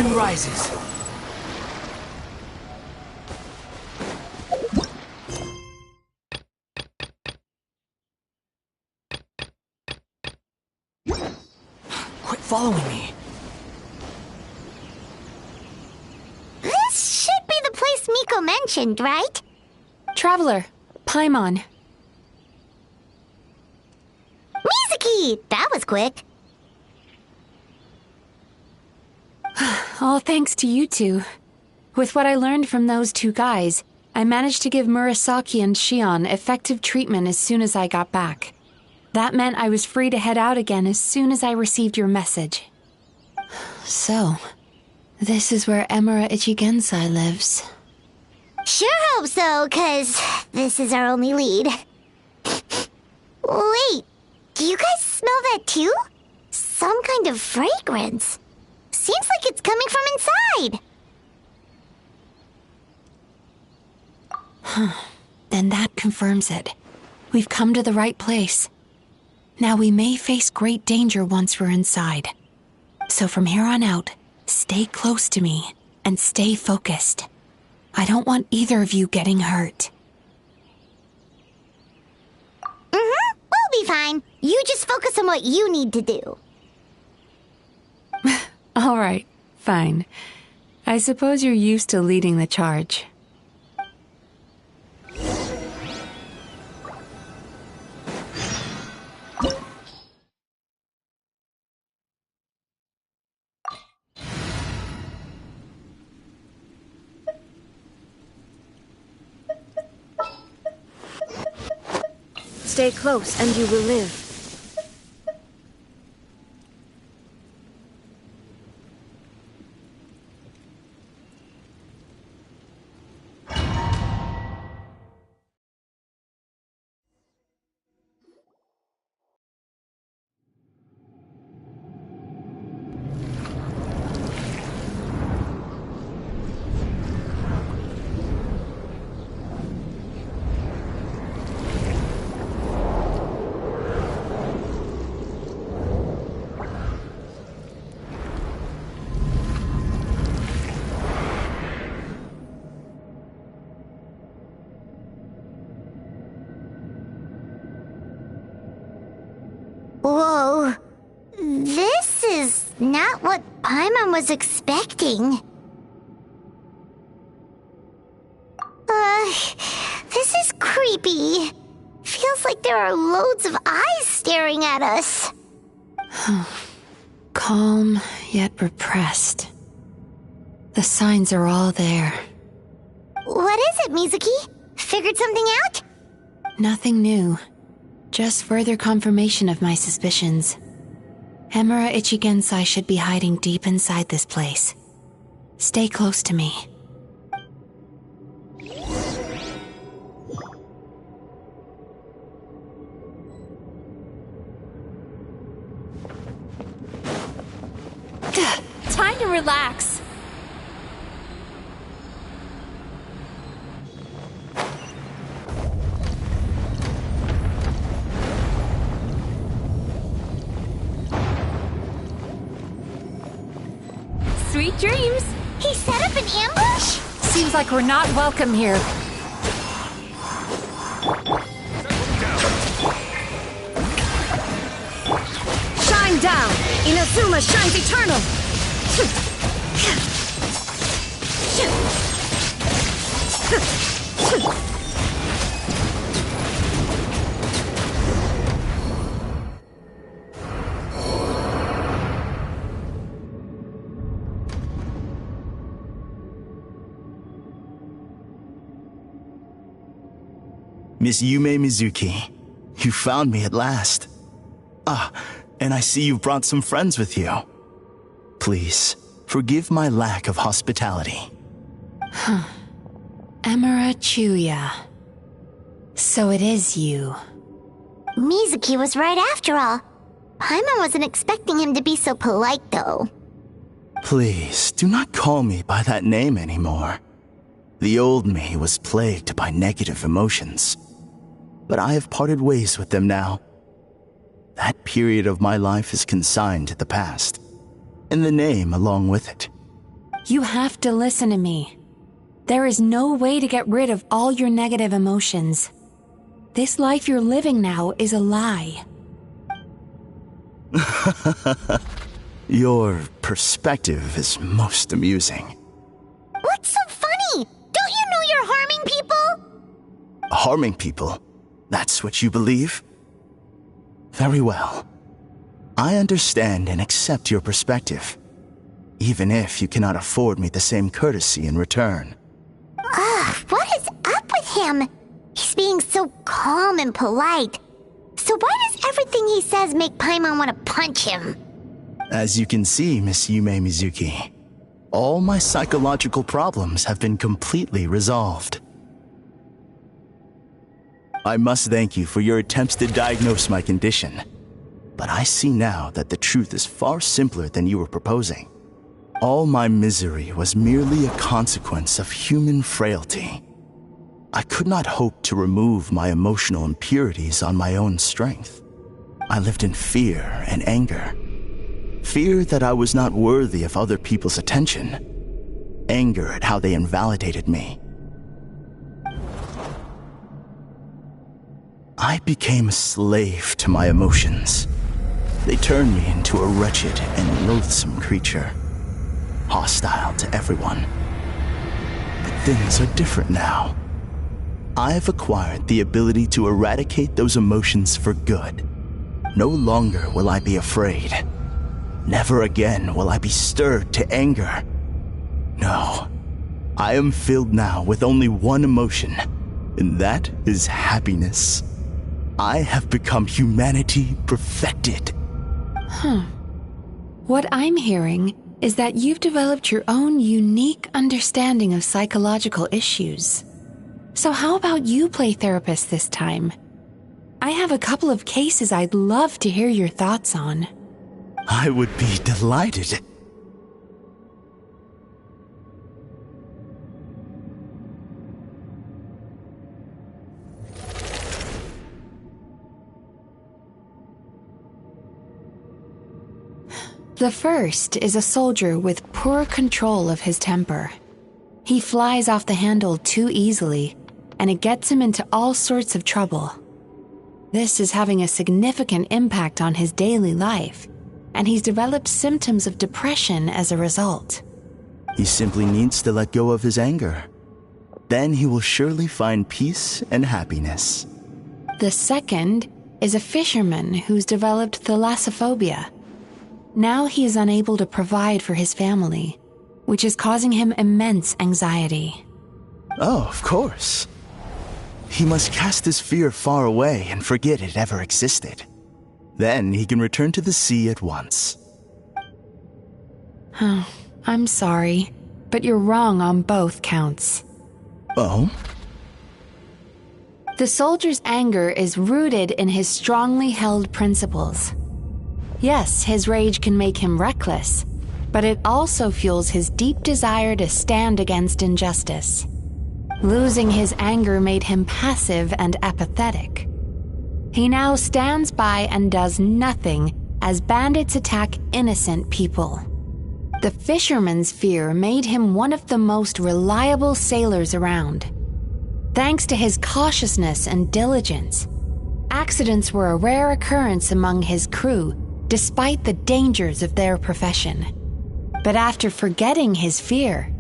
sun rises. Quit following me. This should be the place Miko mentioned, right? Traveler, Paimon. Mizuki! That was quick. All thanks to you two. With what I learned from those two guys, I managed to give Murasaki and Shion effective treatment as soon as I got back. That meant I was free to head out again as soon as I received your message. So, this is where Emura Ichigensai lives. Sure hope so, 'cause this is our only lead. Wait, do you guys smell that too? Some kind of fragrance. Seems like it's coming from inside. Then that confirms it. We've come to the right place. Now we may face great danger once we're inside. So from here on out, stay close to me and stay focused. I don't want either of you getting hurt. We'll be fine. You just focus on what you need to do. All right, fine. I suppose you're used to leading the charge. Stay close and you will live. Whoa. This is not what Paimon was expecting. This is creepy. Feels like there are loads of eyes staring at us. Calm, yet repressed. The signs are all there. What is it, Mizuki? Figured something out? Nothing new. Just further confirmation of my suspicions. Emura Ichigensai should be hiding deep inside this place. Stay close to me. Time to relax. Sweet dreams! He set up an ambush? Seems like we're not welcome here. Shine down! Inazuma shines eternal! Miss Yume Mizuki, you found me at last. Ah, and I see you've brought some friends with you. Please, forgive my lack of hospitality. Emura Chuya. So it is you. Mizuki was right after all. Paimon wasn't expecting him to be so polite, though. Please, do not call me by that name anymore. The old me was plagued by negative emotions. But I have parted ways with them now. That period of my life is consigned to the past, and the name along with it. You have to listen to me. There is no way to get rid of all your negative emotions. This life you're living now is a lie. Your perspective is most amusing. What's so funny? Don't you know you're harming people? Harming people? That's what you believe? Very well. I understand and accept your perspective, even if you cannot afford me the same courtesy in return. What is up with him? He's being so calm and polite. So why does everything he says make Paimon want to punch him? As you can see, Miss Yume Mizuki, all my psychological problems have been completely resolved. I must thank you for your attempts to diagnose my condition, but I see now that the truth is far simpler than you were proposing. All my misery was merely a consequence of human frailty. I could not hope to remove my emotional impurities on my own strength. I lived in fear and anger. Fear that I was not worthy of other people's attention. Anger at how they invalidated me. I became a slave to my emotions. They turned me into a wretched and loathsome creature, hostile to everyone. But things are different now. I've acquired the ability to eradicate those emotions for good. No longer will I be afraid. Never again will I be stirred to anger. No, I am filled now with only one emotion, and that is happiness. I have become humanity perfected. What I'm hearing is that you've developed your own unique understanding of psychological issues. So how about you play therapist this time? I have a couple of cases I'd love to hear your thoughts on. I would be delighted. The first is a soldier with poor control of his temper. He flies off the handle too easily, and it gets him into all sorts of trouble. This is having a significant impact on his daily life, and he's developed symptoms of depression as a result. He simply needs to let go of his anger. Then he will surely find peace and happiness. The second is a fisherman who's developed thalassophobia. Now he is unable to provide for his family, which is causing him immense anxiety. Oh, of course. He must cast his fear far away and forget it ever existed. Then he can return to the sea at once. I'm sorry, but you're wrong on both counts. Oh? The soldier's anger is rooted in his strongly held principles. Yes, his rage can make him reckless, but it also fuels his deep desire to stand against injustice. Losing his anger made him passive and apathetic. He now stands by and does nothing as bandits attack innocent people. The fisherman's fear made him one of the most reliable sailors around. Thanks to his cautiousness and diligence, accidents were a rare occurrence among his crew despite the dangers of their profession. But after forgetting his fear,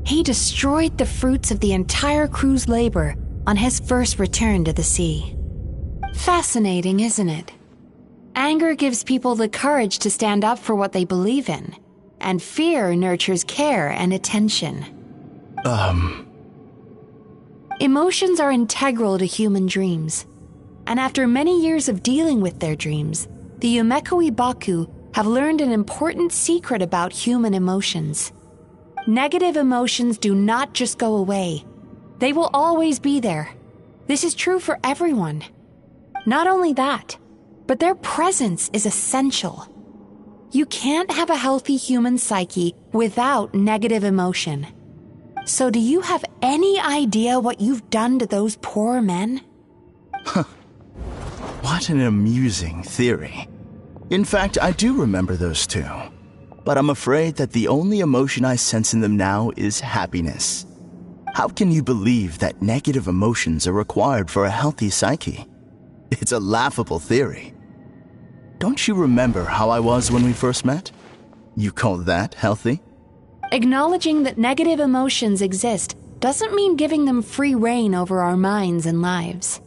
he destroyed the fruits of the entire crew's labor on his first return to the sea. Fascinating, isn't it? Anger gives people the courage to stand up for what they believe in, and fear nurtures care and attention. Emotions are integral to human dreams, and after many years of dealing with their dreams, the Yumeko Baku have learned an important secret about human emotions. Negative emotions do not just go away. They will always be there. This is true for everyone. Not only that, but their presence is essential. You can't have a healthy human psyche without negative emotion. So do you have any idea what you've done to those poor men? What an amusing theory. In fact, I do remember those two. but I'm afraid that the only emotion I sense in them now is happiness. How can you believe that negative emotions are required for a healthy psyche? It's a laughable theory. Don't you remember how I was when we first met? You call that healthy? Acknowledging that negative emotions exist doesn't mean giving them free rein over our minds and lives.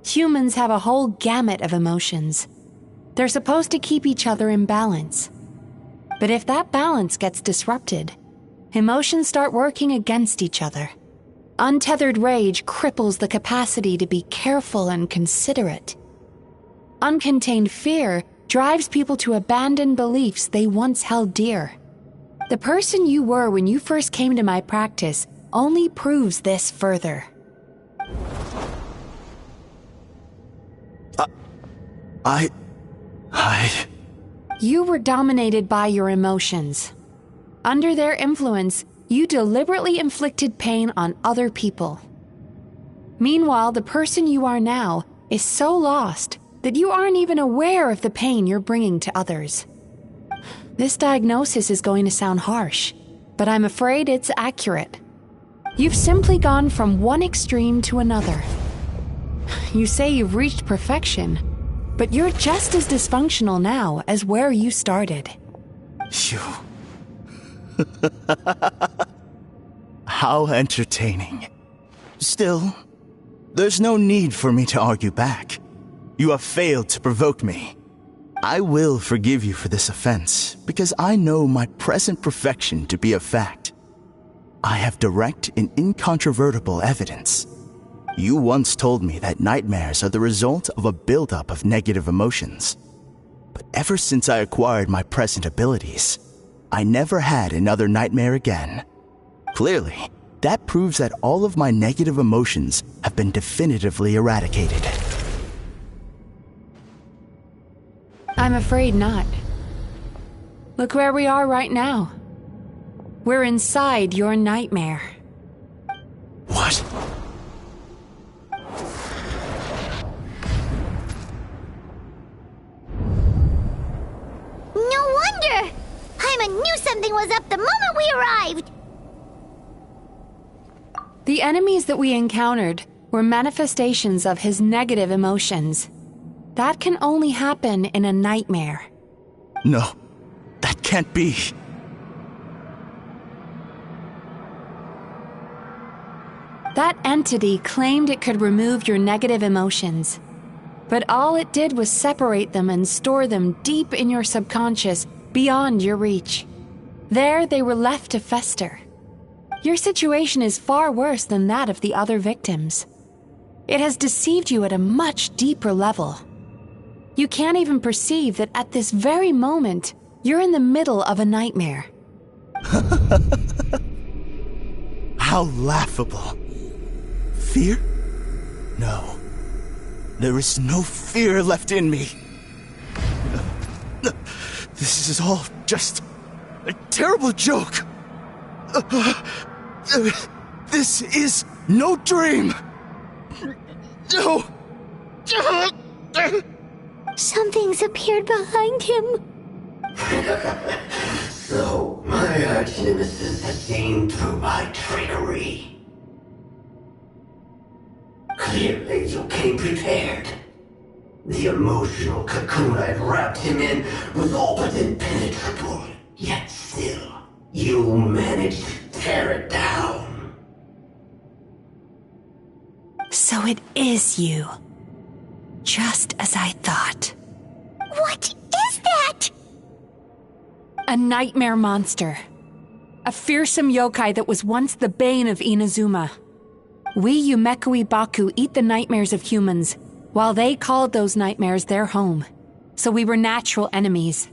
Humans have a whole gamut of emotions. They're supposed to keep each other in balance. But if that balance gets disrupted, emotions start working against each other. Untethered rage cripples the capacity to be careful and considerate. Uncontained fear drives people to abandon beliefs they once held dear. The person you were when you first came to my practice only proves this further. You were dominated by your emotions. Under their influence, you deliberately inflicted pain on other people. Meanwhile, the person you are now is so lost that you aren't even aware of the pain you're bringing to others. This diagnosis is going to sound harsh, but I'm afraid it's accurate. You've simply gone from one extreme to another. You say you've reached perfection, but you're just as dysfunctional now as where you started. You... How entertaining. Still, there's no need for me to argue back. You have failed to provoke me. I will forgive you for this offense, because I know my present perfection to be a fact. I have direct and incontrovertible evidence. You once told me that nightmares are the result of a buildup of negative emotions. But ever since I acquired my present abilities, I never had another nightmare again. Clearly, that proves that all of my negative emotions have been definitively eradicated. I'm afraid not. Look where we are right now. We're inside your nightmare. What? No wonder! Paimon knew something was up the moment we arrived! The enemies that we encountered were manifestations of his negative emotions. That can only happen in a nightmare. No, that can't be. That entity claimed it could remove your negative emotions. But all it did was separate them and store them deep in your subconscious, beyond your reach. There they were left to fester. Your situation is far worse than that of the other victims. It has deceived you at a much deeper level. You can't even perceive that at this very moment, you're in the middle of a nightmare. How laughable. Fear? No. There is no fear left in me. This is all just a terrible joke. This is no dream. No. Something's appeared behind him. So, my arch-nemesis has seen through my trickery. Clearly, you came prepared. The emotional cocoon I'd wrapped him in was all but impenetrable. Yet still, you managed to tear it down. So it is you. Just as I thought. What is that? A nightmare monster. A fearsome yokai that was once the bane of Inazuma. We Yumekui Baku eat the nightmares of humans, while they called those nightmares their home. So we were natural enemies.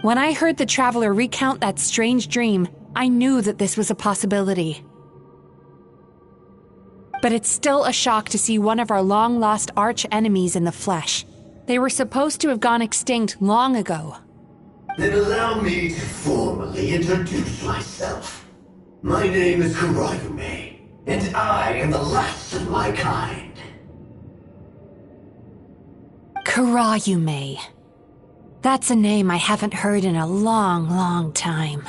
When I heard the traveler recount that strange dream, I knew that this was a possibility. But it's still a shock to see one of our long-lost arch-enemies in the flesh. They were supposed to have gone extinct long ago. Then allow me to formally introduce myself. My name is Kurayume, and I am the last of my kind. Kurayume. That's a name I haven't heard in a long, long time.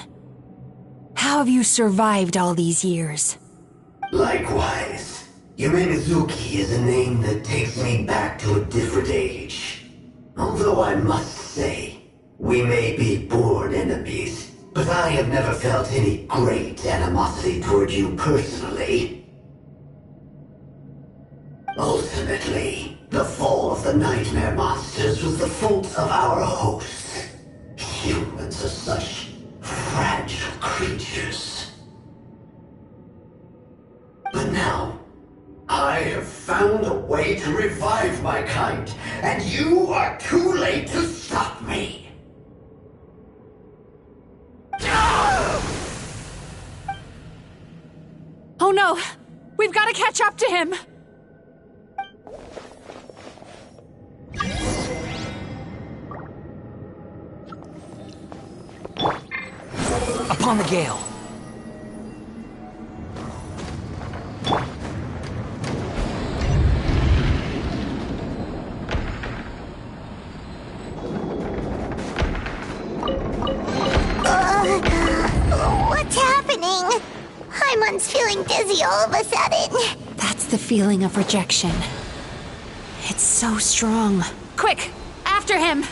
How have you survived all these years? Likewise. Yumenazuki is a name that takes me back to a different age. Although I must say, we may be born enemies, but I have never felt any great animosity toward you personally. Ultimately, the fall of the nightmare monsters was the fault of our hosts. Humans are such fragile creatures. But now, I have found a way to revive my kind, and you are too late to stop me. Oh no! We've got to catch up to him! Upon the gale. What's happening? Paimon's feeling dizzy all of a sudden. That's the feeling of rejection. It's so strong. Quick! After him!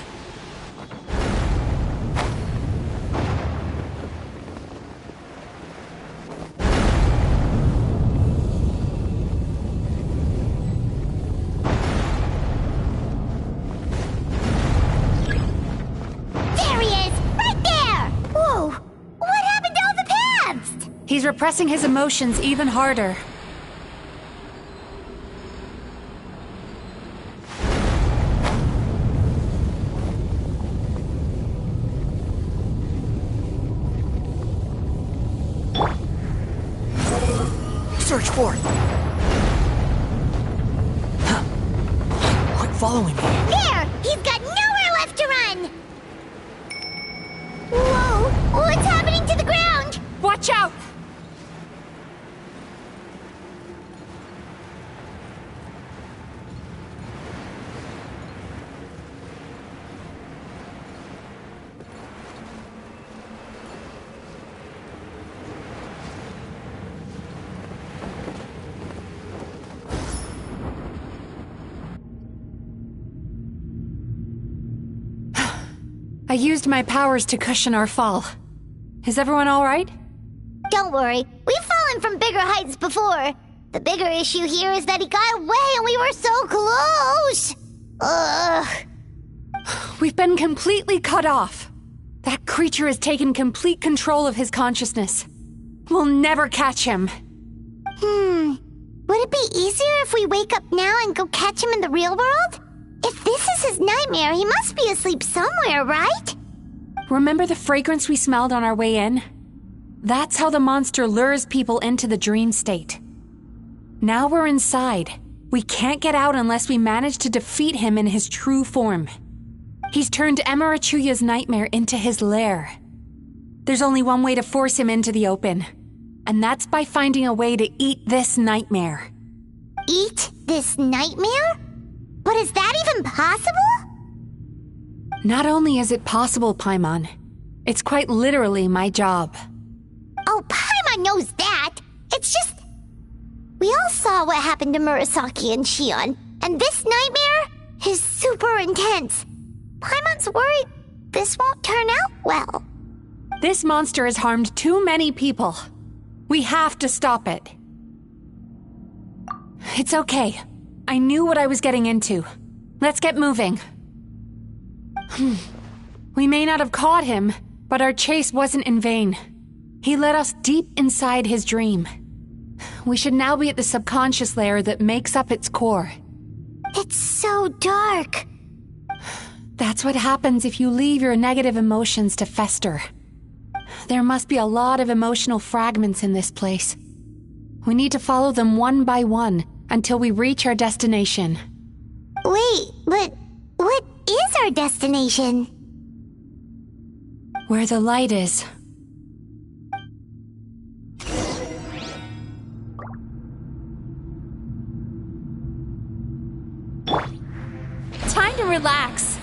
There he is! Right there! Whoa! What happened to all the paths? He's repressing his emotions even harder. Search for it. Huh. Quit following me. There! He's got nowhere left to run! Whoa! What's happening to the ground? Watch out! I used my powers to cushion our fall. Is everyone all right? Don't worry, we've fallen from bigger heights before. The bigger issue here is that he got away and we were so close! Ugh. We've been completely cut off. That creature has taken complete control of his consciousness. We'll never catch him. Would it be easier if we wake up now and go catch him in the real world? If this is his nightmare, he must be asleep somewhere, right? Remember the fragrance we smelled on our way in? That's how the monster lures people into the dream state. Now we're inside. We can't get out unless we manage to defeat him in his true form. He's turned Emarachuya's nightmare into his lair. There's only one way to force him into the open, and that's by finding a way to eat this nightmare. Eat this nightmare? But is that even possible? Not only is it possible, Paimon, it's quite literally my job. Oh, Paimon knows that. It's just... We all saw what happened to Murasaki and Shion, and this nightmare is super intense. Paimon's worried this won't turn out well. This monster has harmed too many people. We have to stop it. It's okay. I knew what I was getting into. Let's get moving. We may not have caught him, but our chase wasn't in vain. He led us deep inside his dream. We should now be at the subconscious layer that makes up its core. It's so dark. That's what happens if you leave your negative emotions to fester. There must be a lot of emotional fragments in this place. We need to follow them one by one until we reach our destination. Wait, but what is our destination? Where the light is. Time to relax.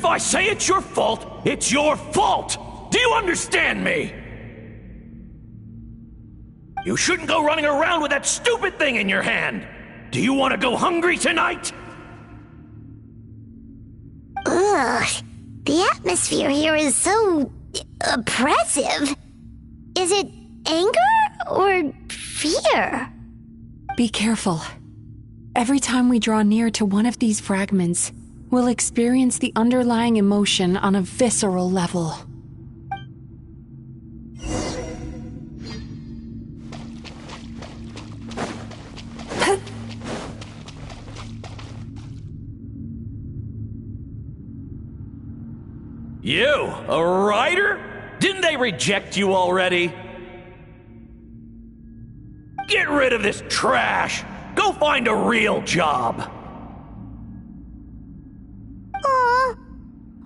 If I say it's your fault, it's your fault! Do you understand me? You shouldn't go running around with that stupid thing in your hand! Do you want to go hungry tonight? Ugh. The atmosphere here is so oppressive. Is it anger or fear? Be careful. Every time we draw near to one of these fragments, we'll experience the underlying emotion on a visceral level. You, a writer? Didn't they reject you already? Get rid of this trash! Go find a real job! Aw,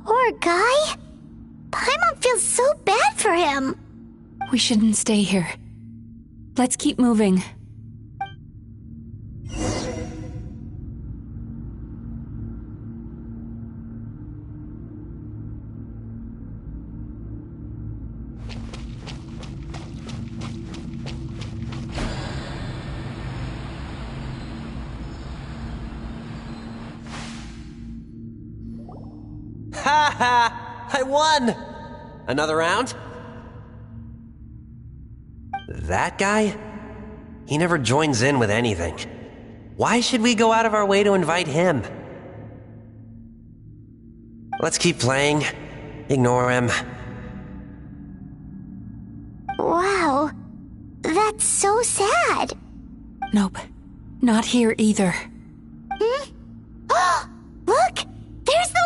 poor guy. Paimon feels so bad for him. We shouldn't stay here. Let's keep moving. Ha ha! I won! Another round? That guy? He never joins in with anything. Why should we go out of our way to invite him? Let's keep playing. Ignore him. Wow, that's so sad. Nope. Not here either. Hmm? Oh, look! There's the light!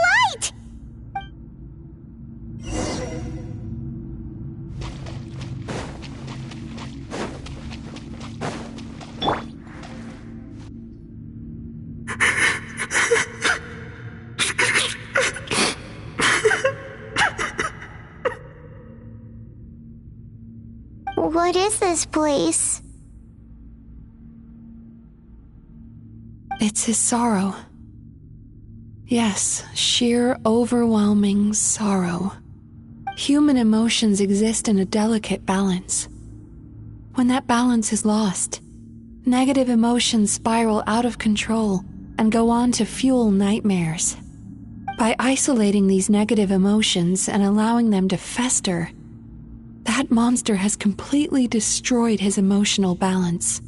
What is this place? It's his sorrow. Yes, sheer overwhelming sorrow. Human emotions exist in a delicate balance. When that balance is lost, negative emotions spiral out of control and go on to fuel nightmares. By isolating these negative emotions and allowing them to fester, that monster has completely destroyed his emotional balance.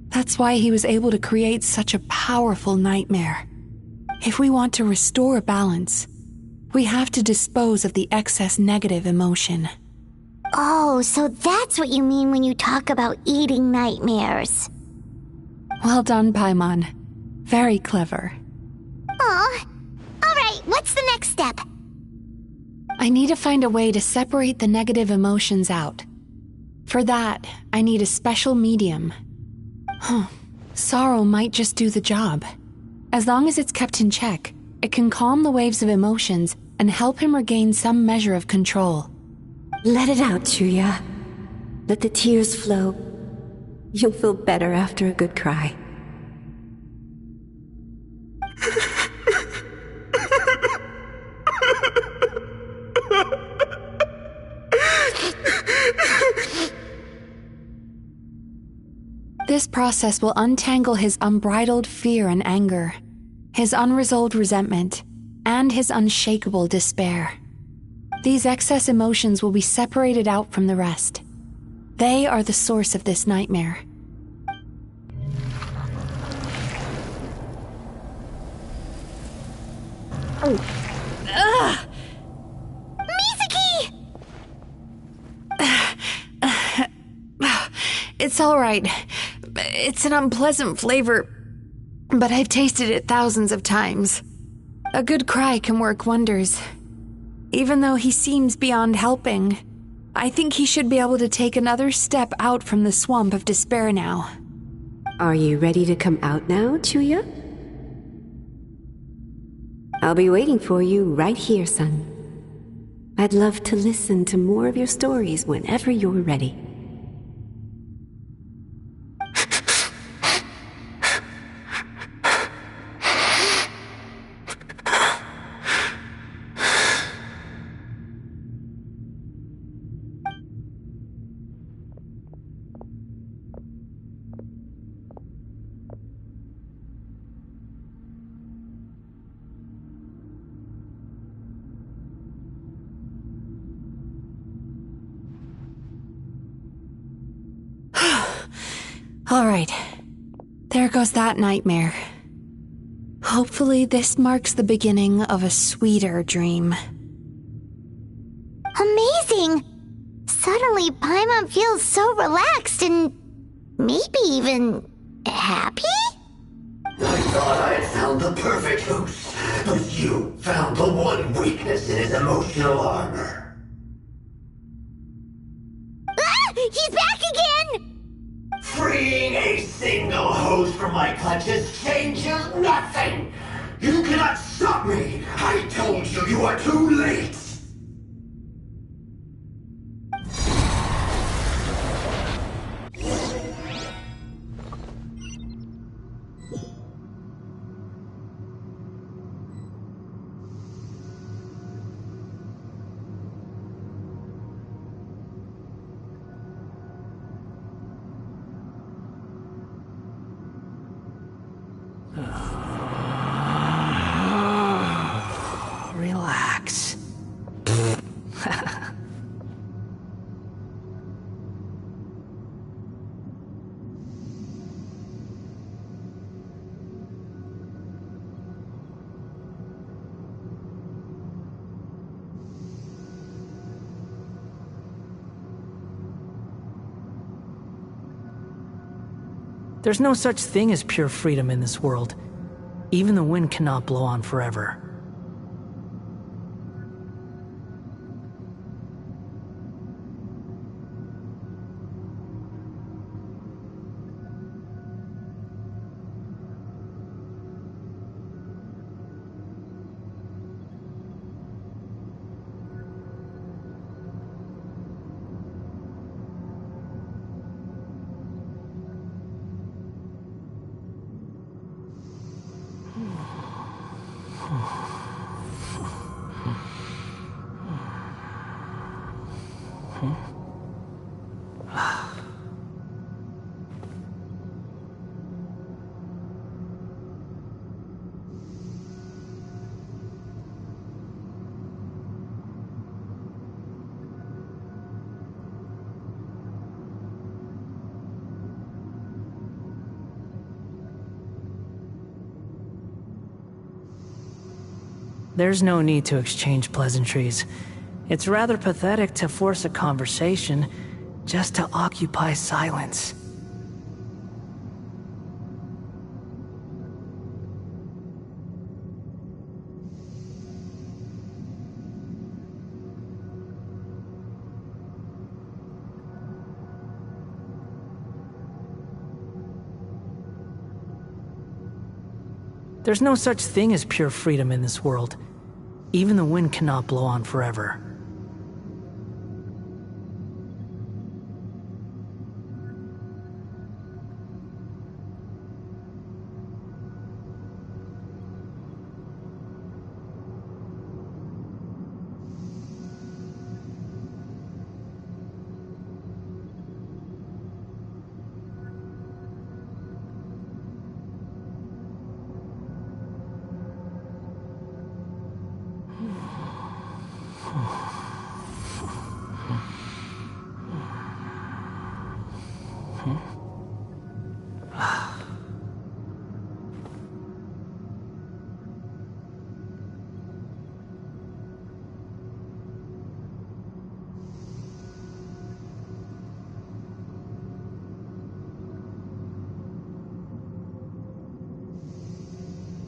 That's why he was able to create such a powerful nightmare. If we want to restore balance, we have to dispose of the excess negative emotion. Oh, so that's what you mean when you talk about eating nightmares. Well done, Paimon. Very clever. Aw. Alright, what's the next step? I need to find a way to separate the negative emotions out. For that, I need a special medium. Sorrow might just do the job. As long as it's kept in check, it can calm the waves of emotions and help him regain some measure of control. Let it out, Chuya. Let the tears flow. You'll feel better after a good cry. This process will untangle his unbridled fear and anger, his unresolved resentment, and his unshakable despair. These excess emotions will be separated out from the rest. They are the source of this nightmare. Mizuki! It's all right. It's an unpleasant flavor, but I've tasted it thousands of times. A good cry can work wonders. Even though he seems beyond helping, I think he should be able to take another step out from the swamp of despair now. Are you ready to come out now, Chuya? I'll be waiting for you right here, son. I'd love to listen to more of your stories whenever you're ready. Alright. There goes that nightmare. Hopefully this marks the beginning of a sweeter dream. Amazing! Suddenly, Paimon feels so relaxed and maybe even happy? I thought I had found the perfect host, but you found the one weakness in his emotional armor. Ah! He's back again! Freeing a single host from my clutches changes nothing! You cannot stop me! I told you you are too late! Relax. There's no such thing as pure freedom in this world. Even the wind cannot blow on forever. There's no need to exchange pleasantries. It's rather pathetic to force a conversation just to occupy silence. There's no such thing as pure freedom in this world. Even the wind cannot blow on forever.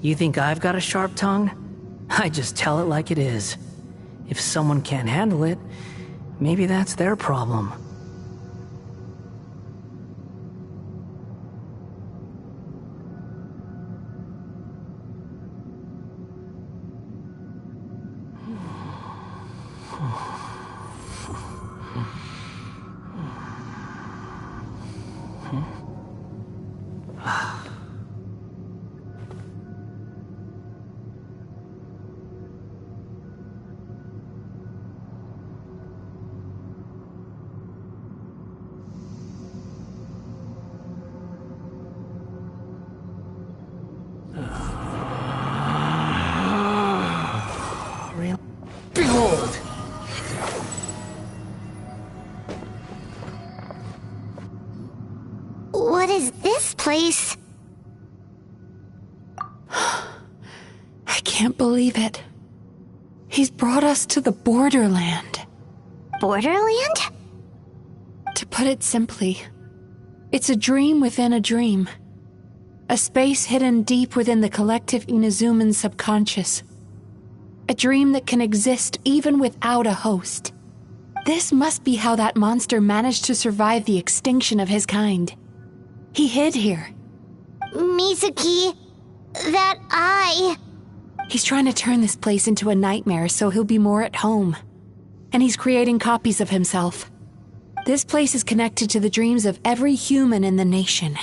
You think I've got a sharp tongue? I just tell it like it is. If someone can't handle it, maybe that's their problem. Behold! What is place? I can't believe it. He's brought us to the Borderland. Borderland? To put it simply, it's a dream within a dream. A space hidden deep within the collective Inazuman subconscious. A dream that can exist even without a host. This must be how that monster managed to survive the extinction of his kind. He hid here. Mizuki, that eye... He's trying to turn this place into a nightmare so he'll be more at home. And he's creating copies of himself. This place is connected to the dreams of every human in the nation.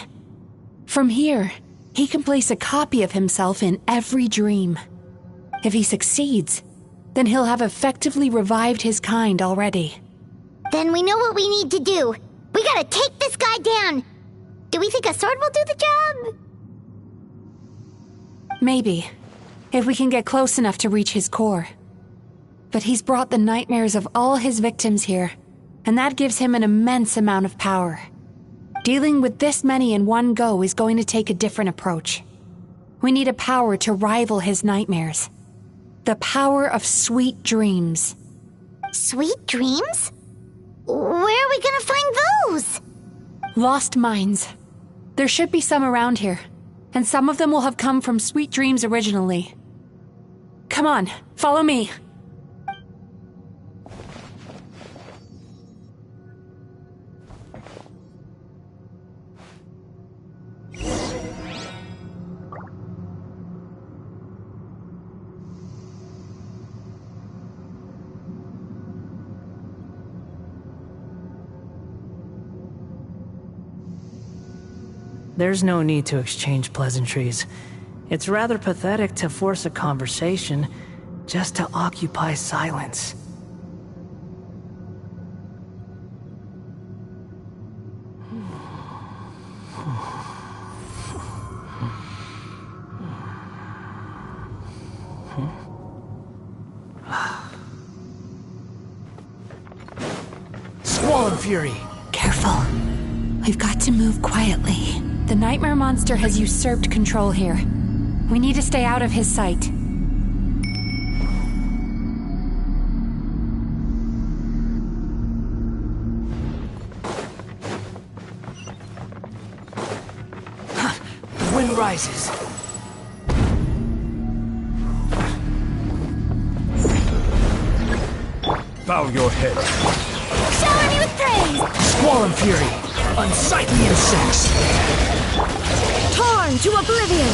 From here, he can place a copy of himself in every dream. If he succeeds, then he'll have effectively revived his kind already. Then we know what we need to do. We gotta take this guy down. Do we think a sword will do the job? Maybe, if we can get close enough to reach his core. But he's brought the nightmares of all his victims here, and that gives him an immense amount of power. Dealing with this many in one go is going to take a different approach. We need a power to rival his nightmares. The power of sweet dreams. Sweet dreams? Where are we gonna find those? Lost minds. There should be some around here, and some of them will have come from sweet dreams originally. Come on, follow me. There's no need to exchange pleasantries. It's rather pathetic to force a conversation just to occupy silence. Squall and Fury! Careful. We've got to move quietly. The nightmare monster has usurped control here. We need to stay out of his sight. The wind rises. Bow your head. Shower me with praise! Squall and Fury! Unsightly insects! Torn to oblivion!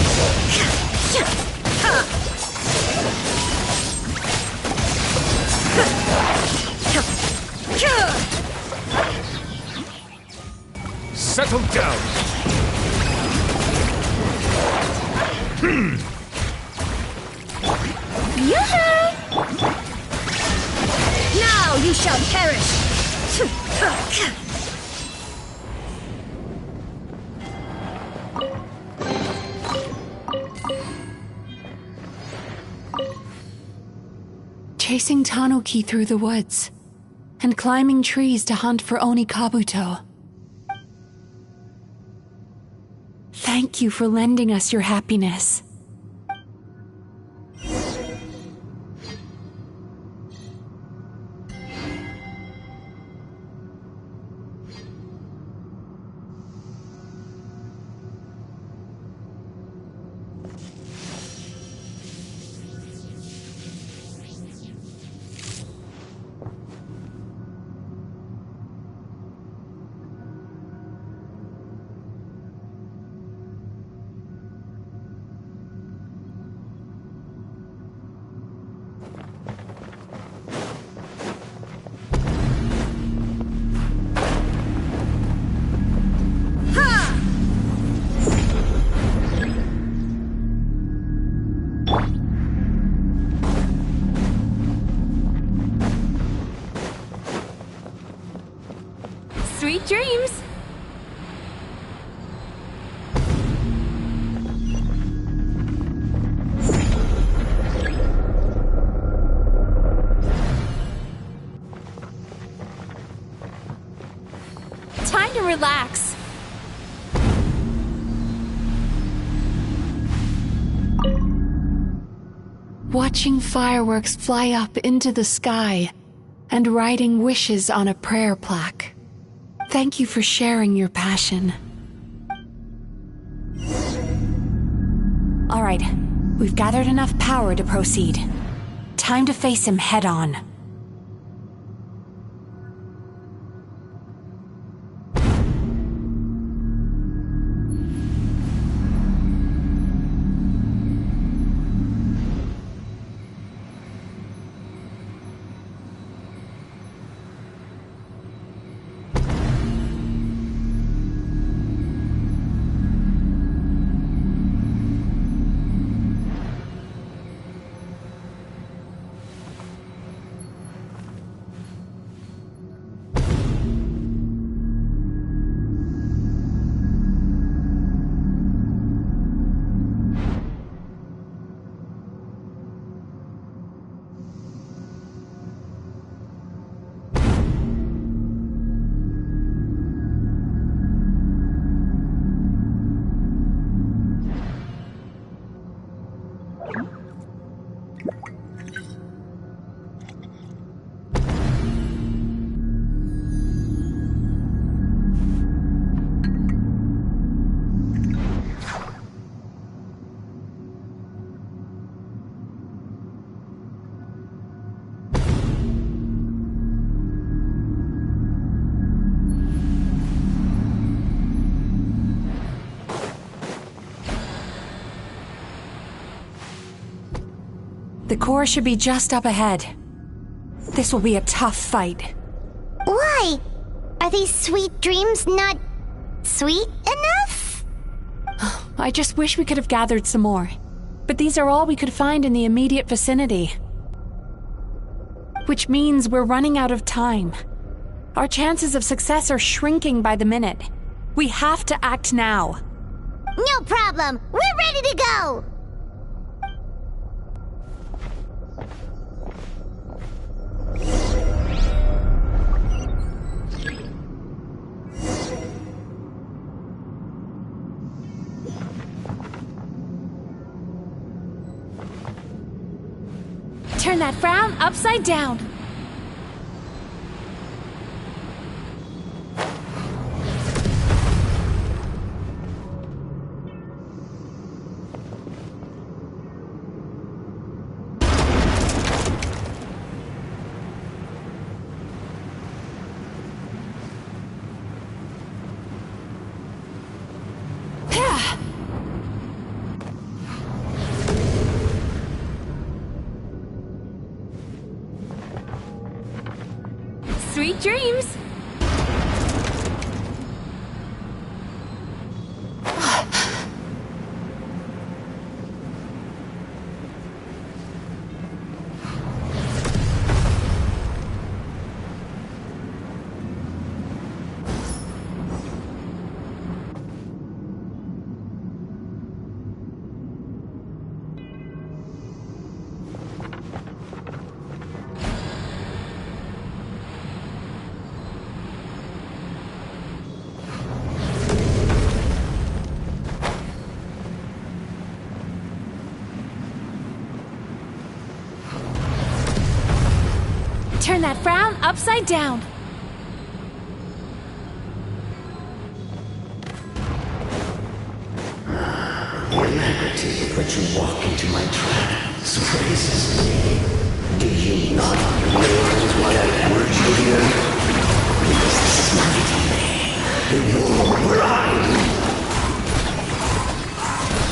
Settle down! Yoo-hoo! Now you shall perish! Chasing Tanuki through the woods, and climbing trees to hunt for Oni Kabuto. Thank you for lending us your happiness. Sweet dreams! Time to relax. watching fireworks fly up into the sky and writing wishes on a prayer plaque. Thank you for sharing your passion. All right, we've gathered enough power to proceed. Time to face him head on. The core should be just up ahead. This will be a tough fight. Why? Are these sweet dreams not sweet enough? I just wish we could have gathered some more. But these are all we could find in the immediate vicinity. Which means we're running out of time. Our chances of success are shrinking by the minute. We have to act now. No problem. We're ready to go. Turn that frown upside down. Sweet dreams! Turn that frown upside down. Hilarity, but you walk into my trance, praises me. Do you not realize why I brought you here? Because this is my domain, and you're bride.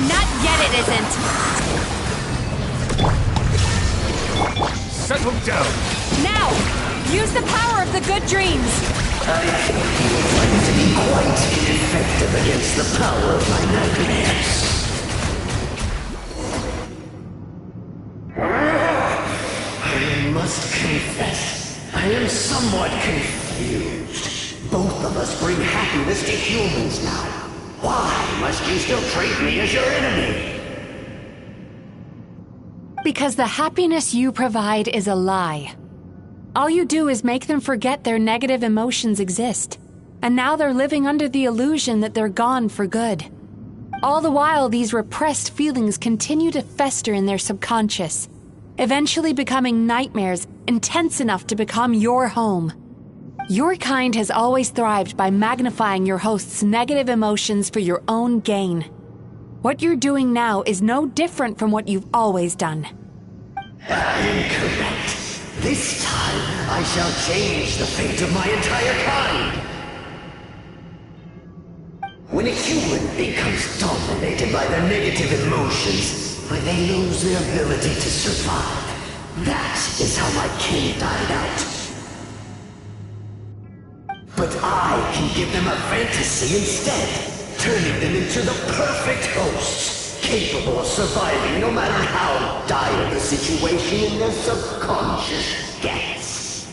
Not yet, it isn't. Settle down. Now, use the power of the good dreams. I think you will find it to be quite ineffective against the power of my nightmares. I must confess, I am somewhat confused. Both of us bring happiness to humans now. Why must you still treat me as your enemy? Because the happiness you provide is a lie. All you do is make them forget their negative emotions exist. And now they're living under the illusion that they're gone for good. All the while, these repressed feelings continue to fester in their subconscious, eventually becoming nightmares intense enough to become your home. Your kind has always thrived by magnifying your host's negative emotions for your own gain. What you're doing now is no different from what you've always done. Incorrect. This time, I shall change the fate of my entire kind. When a human becomes dominated by their negative emotions, they lose their ability to survive. That is how my kin died out. But I can give them a fantasy instead, turning them into the perfect hosts, capable of surviving no matter how dire the situation in their subconscious gets.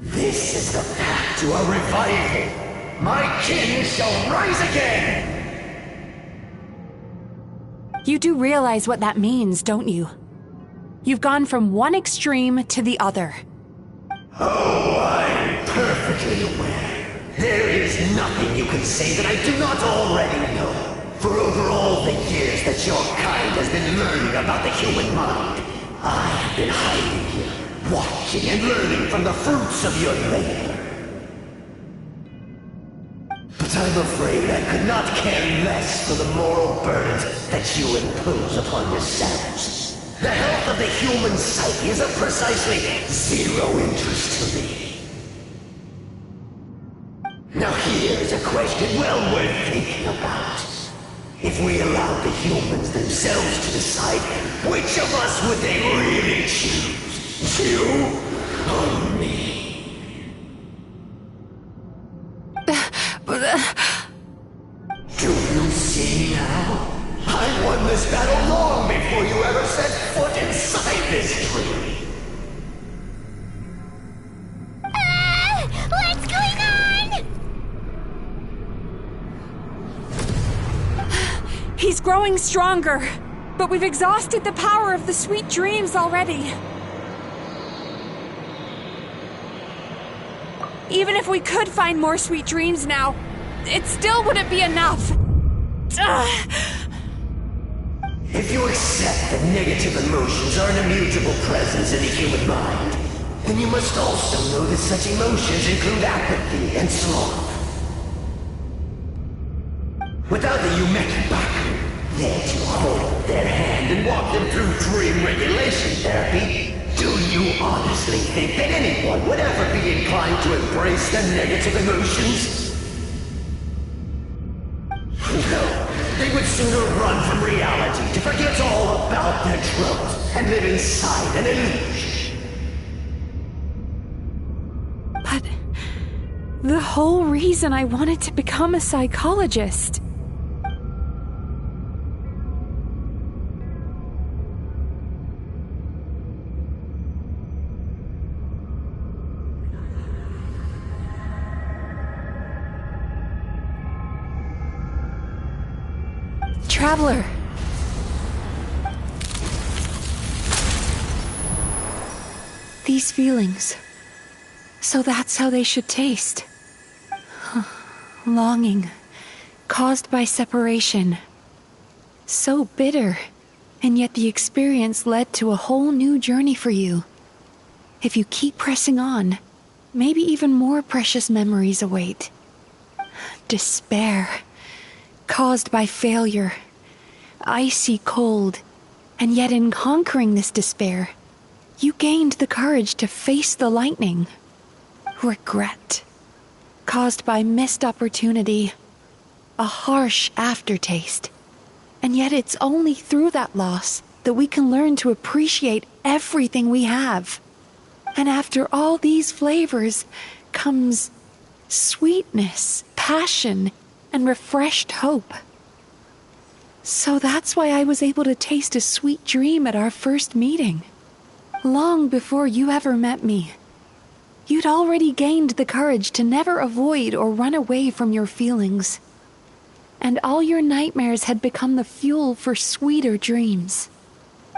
This is the path to a revival. My kin shall rise again! You do realize what that means, don't you? You've gone from one extreme to the other. Oh, I'm perfectly aware. There is nothing you can say that I do not already know. For over all the years that your kind has been learning about the human mind, I have been hiding here, watching and learning from the fruits of your labor. But I'm afraid I could not care less for the moral burdens that you impose upon yourselves. The health of the human psyche is of precisely zero interest to me. Now here's a question well worth thinking about. If we allowed the humans themselves to decide, which of us would they really choose? You or me? Do you see now? I won this battle long before you ever set foot inside this tree. What's going on? He's growing stronger, but we've exhausted the power of the sweet dreams already. Even if we could find more sweet dreams now, it still wouldn't be enough. If you accept that negative emotions are an immutable presence in the human mind, then you must also know that such emotions include apathy and sloth. Without the Yumeki Baku there to hold their hand and walk them through dream regulation therapy, do you honestly think that anyone would ever be inclined to embrace their negative emotions? No, they would sooner run from reality to forget all about their troubles and live inside an illusion. But the whole reason I wanted to become a psychologist. Traveler. These feelings. So that's how they should taste. Longing, caused by separation. So bitter, and yet the experience led to a whole new journey for you. If you keep pressing on, maybe even more precious memories await. Despair, caused by failure. Icy cold, and yet in conquering this despair, you gained the courage to face the lightning. Regret, caused by missed opportunity, a harsh aftertaste. And yet it's only through that loss that we can learn to appreciate everything we have. And after all these flavors comes sweetness, passion, and refreshed hope. So that's why I was able to taste a sweet dream at our first meeting. Long before you ever met me. You'd already gained the courage to never avoid or run away from your feelings. And all your nightmares had become the fuel for sweeter dreams.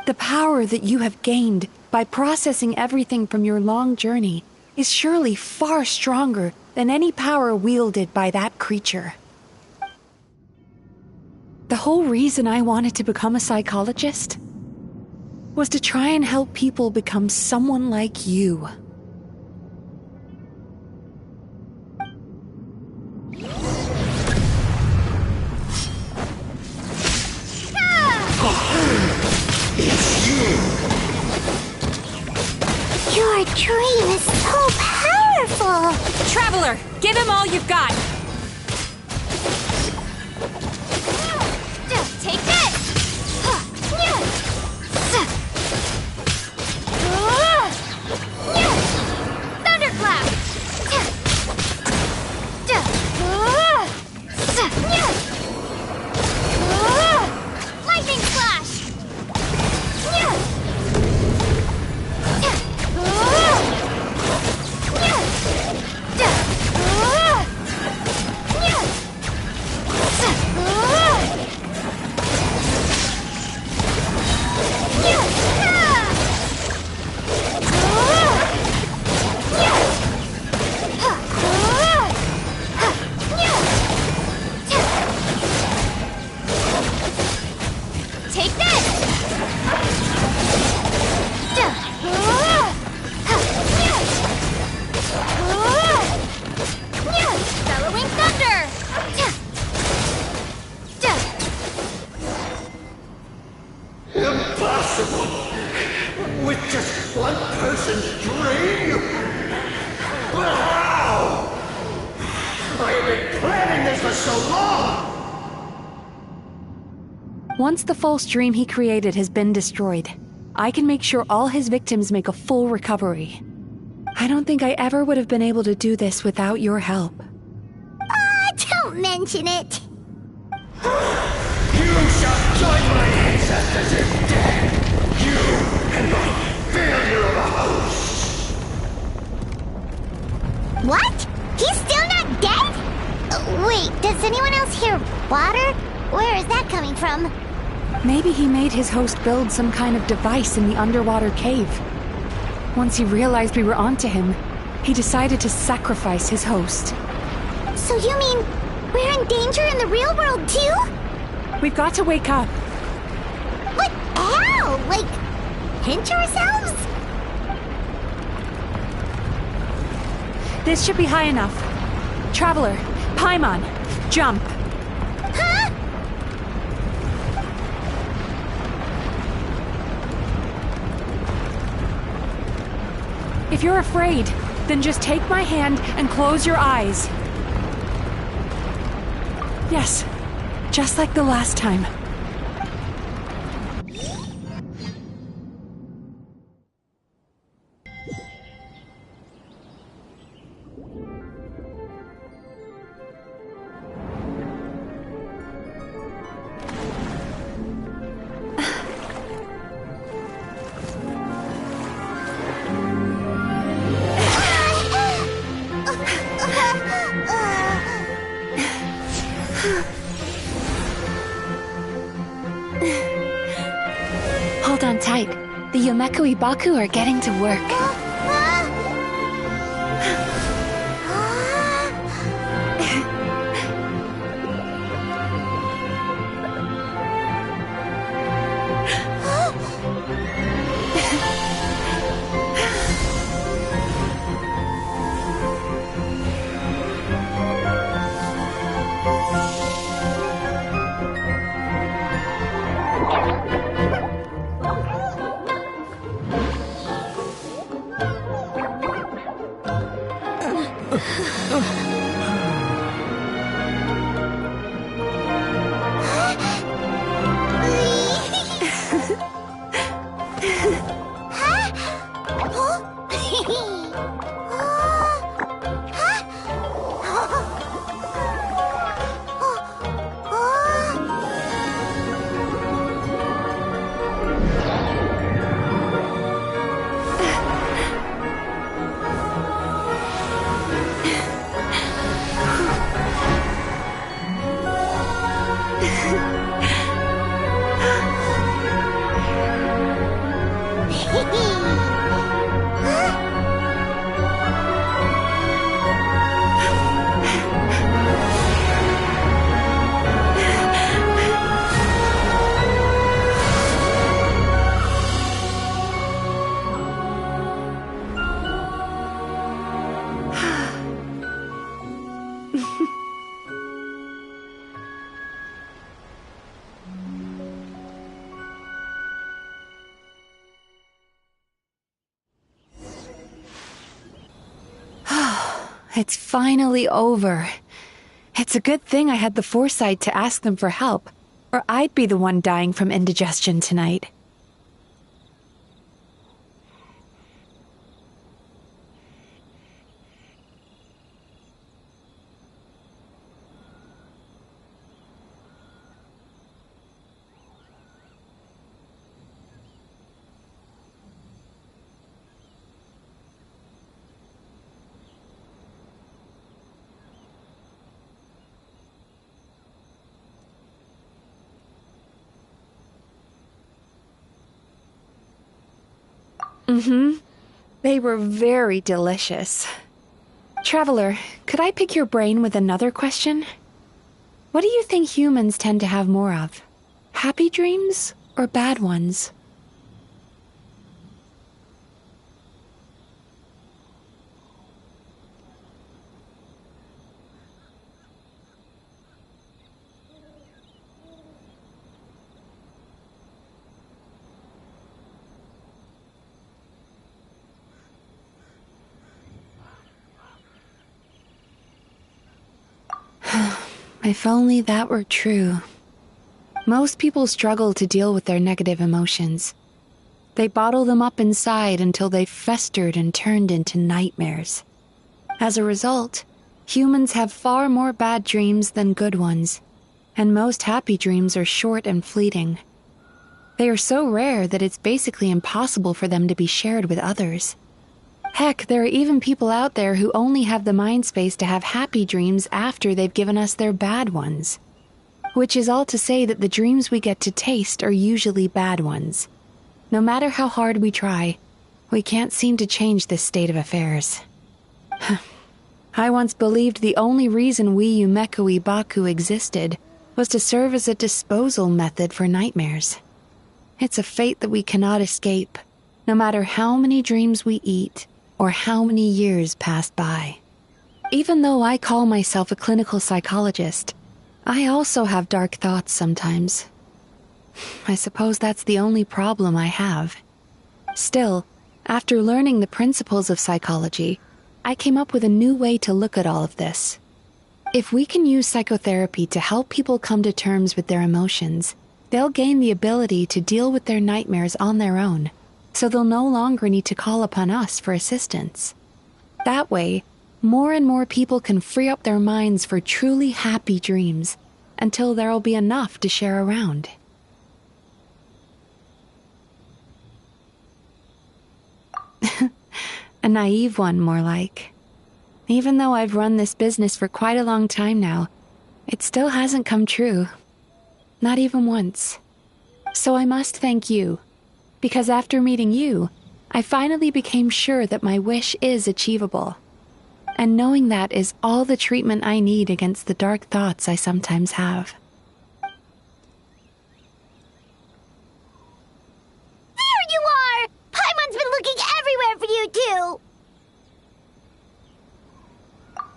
The power that you have gained by processing everything from your long journey is surely far stronger than any power wielded by that creature. The whole reason I wanted to become a psychologist was to try and help people become someone like you. Your dream is so powerful! Traveler, give him all you've got! Take this! Thunderclap! Lightning Flash! Take this! Bellowing Thunder! Impossible! With just one person's dream? But how? I have been planning this for so long! Once the false dream he created has been destroyed, I can make sure all his victims make a full recovery. I don't think I ever would have been able to do this without your help. Don't mention it. You shall join my ancestors in death! You and my failure of a host! What? He's still not dead? Wait, does anyone else hear water? Where is that coming from? Maybe he made his host build some kind of device in the underwater cave. Once he realized we were onto him, he decided to sacrifice his host. So you mean we're in danger in the real world too? We've got to wake up. But how? Like, pinch ourselves? This should be high enough. Traveler, Paimon, jump. Huh? If you're afraid, then just take my hand and close your eyes. Yes, just like the last time. Hold on tight. The Yomeku Ibaku are getting to work. It's finally over. It's a good thing I had the foresight to ask them for help, or I'd be the one dying from indigestion tonight. They were very delicious. Traveler, could I pick your brain with another question? What do you think humans tend to have more of? Happy dreams or bad ones? If only that were true. Most people struggle to deal with their negative emotions. They bottle them up inside until they've festered and turned into nightmares. As a result, humans have far more bad dreams than good ones, and most happy dreams are short and fleeting. They are so rare that it's basically impossible for them to be shared with others. Heck, there are even people out there who only have the mind space to have happy dreams after they've given us their bad ones. Which is all to say that the dreams we get to taste are usually bad ones. No matter how hard we try, we can't seem to change this state of affairs. I once believed the only reason we Yumeko Ibaku existed was to serve as a disposal method for nightmares. It's a fate that we cannot escape, no matter how many dreams we eat or how many years pass by. Even though I call myself a clinical psychologist, I also have dark thoughts sometimes. I suppose that's the only problem I have. Still, after learning the principles of psychology, I came up with a new way to look at all of this. If we can use psychotherapy to help people come to terms with their emotions, they'll gain the ability to deal with their nightmares on their own, so they'll no longer need to call upon us for assistance. That way, more and more people can free up their minds for truly happy dreams, until there'll be enough to share around. A naive one, more like. Even though I've run this business for quite a long time now, it still hasn't come true. Not even once. So I must thank you, because after meeting you, I finally became sure that my wish is achievable. And knowing that is all the treatment I need against the dark thoughts I sometimes have. There you are! Paimon's been looking everywhere for you, too!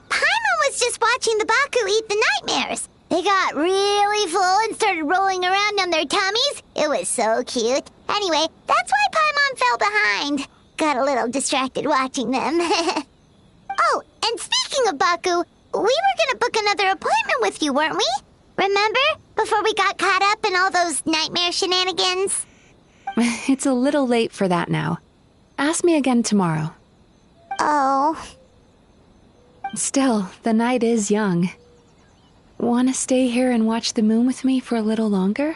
Paimon was just watching the Baku eat the nightmares. They got really full and started rolling around on their tummies. It was so cute. Anyway, that's why Paimon fell behind. Got a little distracted watching them. Oh, and speaking of Baku, we were gonna book another appointment with you, weren't we? Remember? Before we got caught up in all those nightmare shenanigans? It's a little late for that now. Ask me again tomorrow. Oh. Still, the night is young. Want to stay here and watch the moon with me for a little longer?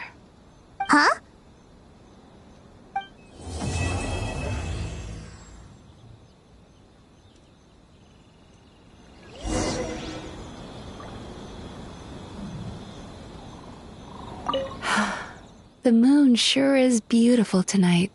Huh? The moon sure is beautiful tonight.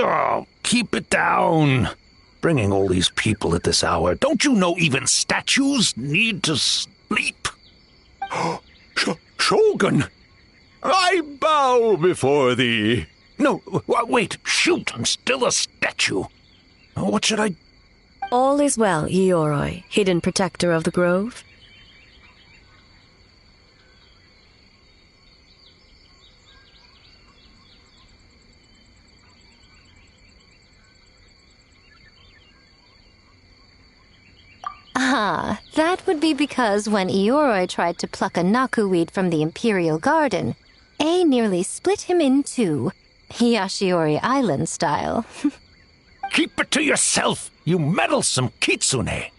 Oh, keep it down. Bringing all these people at this hour. Don't you know even statues need to sleep? Shogun! I bow before thee. No, wait, shoot, I'm still a statue. What should I... All is well, Ioroi, hidden protector of the grove. Ah, that would be because when Ioroi tried to pluck a Naku weed from the Imperial Garden, A nearly split him in two, Yashiori Island style. Keep it to yourself, you meddlesome kitsune!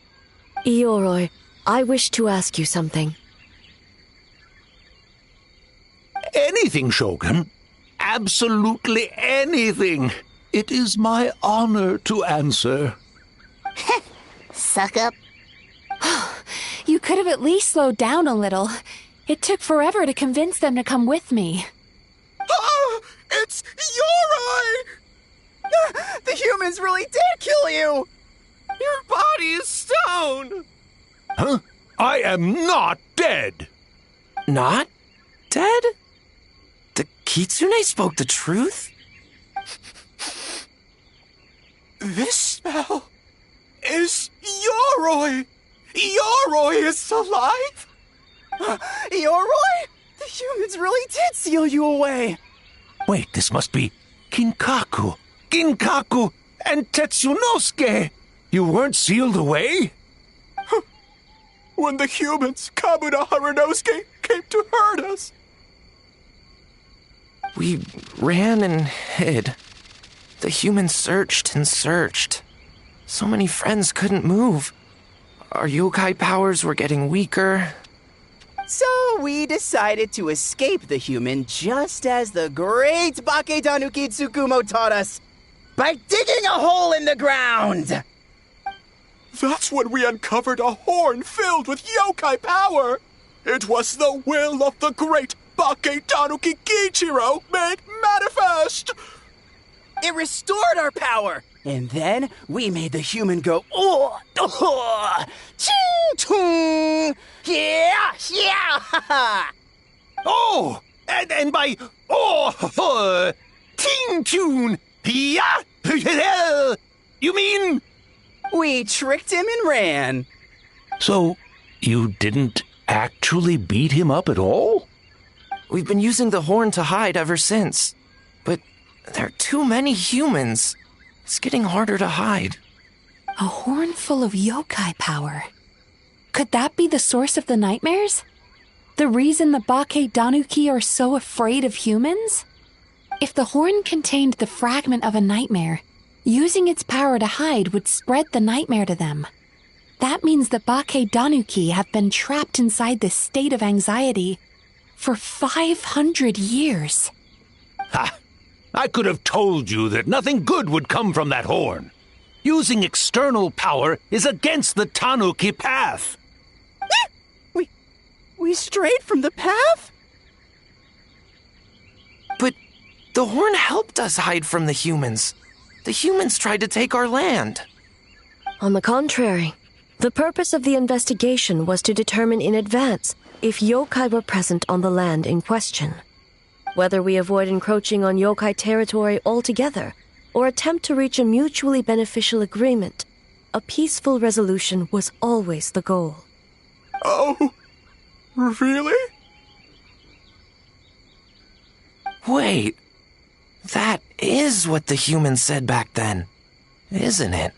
Ioroi, I wish to ask you something. Anything, Shogun. Absolutely anything. It is my honor to answer. Suck up. You could have at least slowed down a little. It took forever to convince them to come with me. Oh, it's Ioroi! The humans really did kill you! Your body is stone! Huh? I am not dead! Not dead? The Kitsune spoke the truth? This smell is Ioroi! Ioroi is alive! Ioroi? The humans really did seal you away! Wait, this must be Kinkaku, Ginkaku, and Tetsunosuke! You weren't sealed away? When the humans, Kabuna Harunosuke, came to hurt us. We ran and hid. The humans searched and searched. So many friends couldn't move. Our yokai powers were getting weaker. So we decided to escape the human just as the great Baketanuki Tsukumo taught us, by digging a hole in the ground! That's when we uncovered a horn filled with yokai power! It was the will of the great Baketanuki Kiichiro made manifest! It restored our power! And then we made the human go, ching-chung! Yeah! Oh! And by, ting-tune! Yeah! You mean... We tricked him and ran. So, you didn't actually beat him up at all? We've been using the horn to hide ever since. But there are too many humans. It's getting harder to hide. A horn full of yokai power. Could that be the source of the nightmares? The reason the Baketanuki are so afraid of humans? If the horn contained the fragment of a nightmare, using its power to hide would spread the nightmare to them. That means the Baketanuki have been trapped inside this state of anxiety for 500 years. Ha! I could have told you that nothing good would come from that horn. Using external power is against the Tanuki path. We strayed from the path? But the horn helped us hide from the humans. The humans tried to take our land. On the contrary, the purpose of the investigation was to determine in advance if yokai were present on the land in question. Whether we avoid encroaching on yokai territory altogether or attempt to reach a mutually beneficial agreement, a peaceful resolution was always the goal. Oh, really? Wait, that is what the humans said back then, isn't it?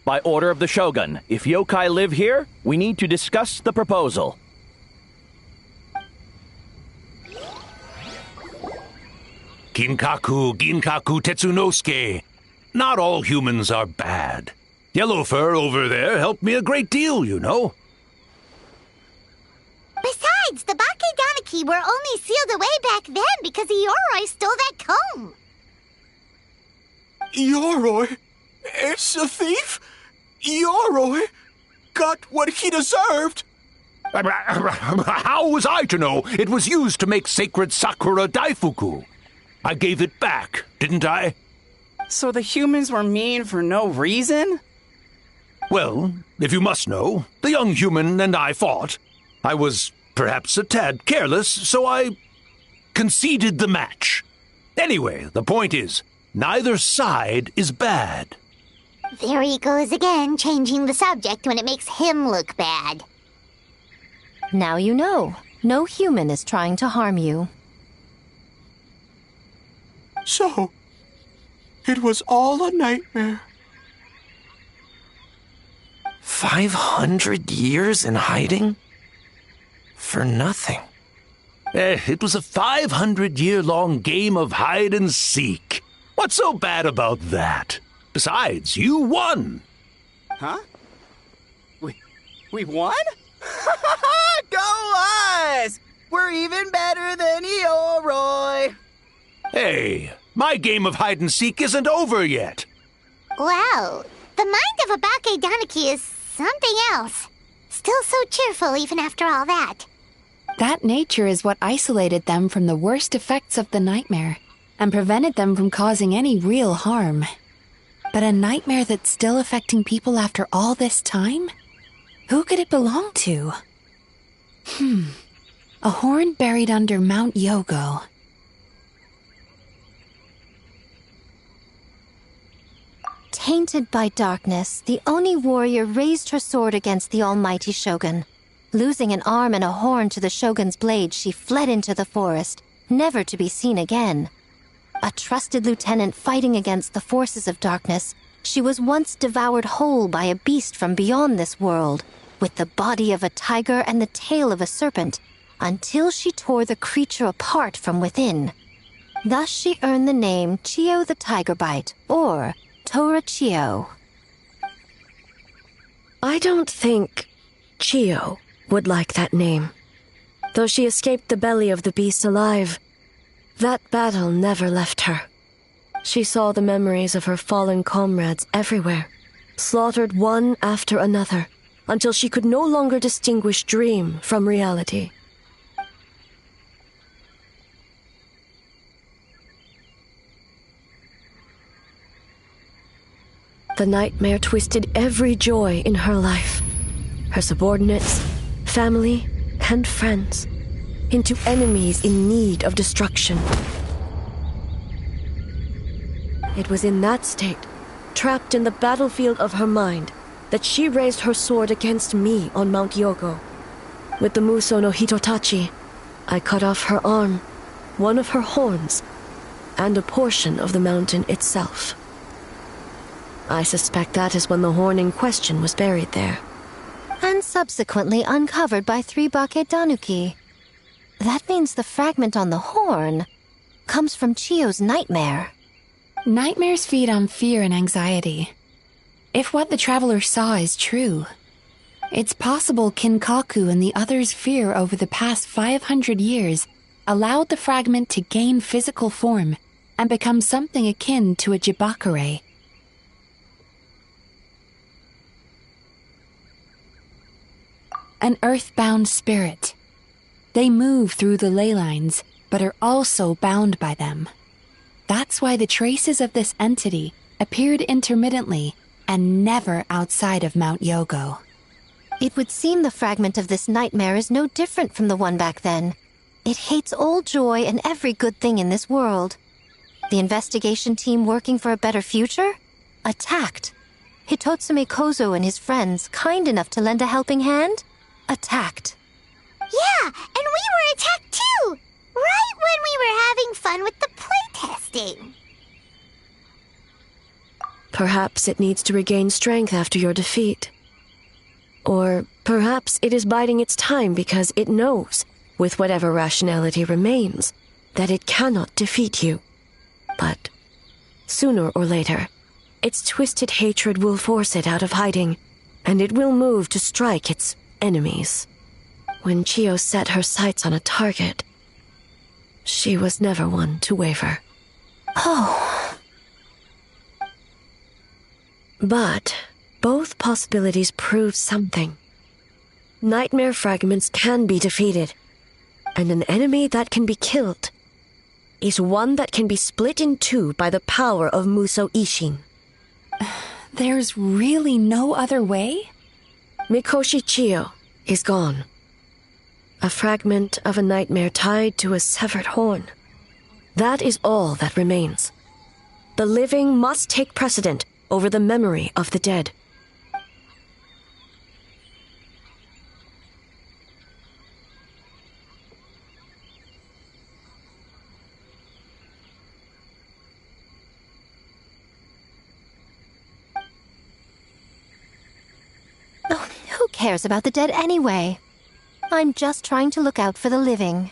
By order of the Shogun, if yokai live here, we need to discuss the proposal. Ginkaku, Tetsunosuke. Not all humans are bad. Yellowfur over there helped me a great deal, you know. Besides, the Baketanuki were only sealed away back then because Ioroi stole that comb. Ioroi is a thief? Ioroi got what he deserved? How was I to know it was used to make sacred Sakura Daifuku? I gave it back, didn't I? So the humans were mean for no reason? Well, if you must know, the young human and I fought. I was perhaps a tad careless, so I conceded the match. Anyway, the point is, neither side is bad. There he goes again, changing the subject when it makes him look bad. Now you know. No human is trying to harm you. So, it was all a nightmare. 500 years in hiding? For nothing. It was a 500-year-long game of hide and seek. What's so bad about that? Besides, you won. Huh? We won? Go us! We're even better than Ioroi! Hey, my game of hide and seek isn't over yet. Wow, the mind of a Bakedaniki is something else. Still so cheerful even after all that. That nature is what isolated them from the worst effects of the nightmare and prevented them from causing any real harm. But a nightmare that's still affecting people after all this time? Who could it belong to? A horn buried under Mount Yogo. Tainted by darkness, the Oni warrior raised her sword against the almighty shogun. Losing an arm and a horn to the shogun's blade, she fled into the forest, never to be seen again. A trusted lieutenant fighting against the forces of darkness, she was once devoured whole by a beast from beyond this world, with the body of a tiger and the tail of a serpent, until she tore the creature apart from within. Thus she earned the name Chiyo the Tigerbite, or Tora Chiyo. I don't think Chiyo would like that name. Though she escaped the belly of the beast alive, that battle never left her. She saw the memories of her fallen comrades everywhere, slaughtered one after another, until she could no longer distinguish dream from reality. The nightmare twisted every joy in her life, her subordinates, family, and friends, into enemies in need of destruction. It was in that state, trapped in the battlefield of her mind, that she raised her sword against me on Mount Yogo. With the Muso no Hitotachi, I cut off her arm, one of her horns, and a portion of the mountain itself. I suspect that is when the horn in question was buried there. And subsequently uncovered by 3 Bakedanuki. That means the fragment on the horn comes from Chiyo's nightmare. Nightmares feed on fear and anxiety. If what the traveler saw is true, it's possible Kinkaku and the others' fear over the past 500 years allowed the fragment to gain physical form and become something akin to a Jibakure. An earthbound spirit. They move through the ley lines, but are also bound by them. That's why the traces of this entity appeared intermittently and never outside of Mount Yogo. It would seem the fragment of this nightmare is no different from the one back then. It hates all joy and every good thing in this world. The investigation team working for a better future? Attacked. Hitotsume Kozo and his friends, kind enough to lend a helping hand? Attacked. Yeah, and we were attacked too! Right when we were having fun with the playtesting. Perhaps it needs to regain strength after your defeat. Or perhaps it is biding its time because it knows, with whatever rationality remains, that it cannot defeat you. But sooner or later, its twisted hatred will force it out of hiding, and it will move to strike its enemies. When Chiyo set her sights on a target, she was never one to waver. Oh. But both possibilities prove something. Nightmare fragments can be defeated, and an enemy that can be killed is one that can be split in two by the power of Muso Ishin. There's really no other way? Mikoshi Chiyo is gone. A fragment of a nightmare tied to a severed horn. That is all that remains. The living must take precedent over the memory of the dead. Oh, who cares about the dead anyway? I'm just trying to look out for the living.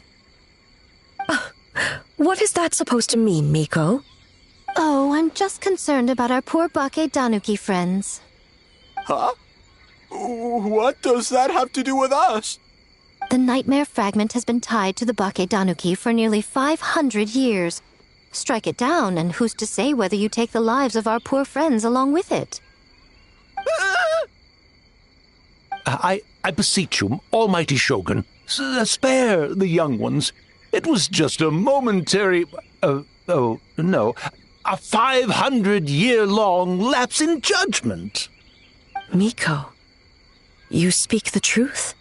What is that supposed to mean, Miko? Oh, I'm just concerned about our poor Bakedanuki friends. Huh? What does that have to do with us? The nightmare fragment has been tied to the Bakedanuki for nearly 500 years. Strike it down, and who's to say whether you take the lives of our poor friends along with it? I beseech you, almighty Shogun, spare the young ones. It was just a momentary... a 500-year-long lapse in judgment. Miko, you speak the truth?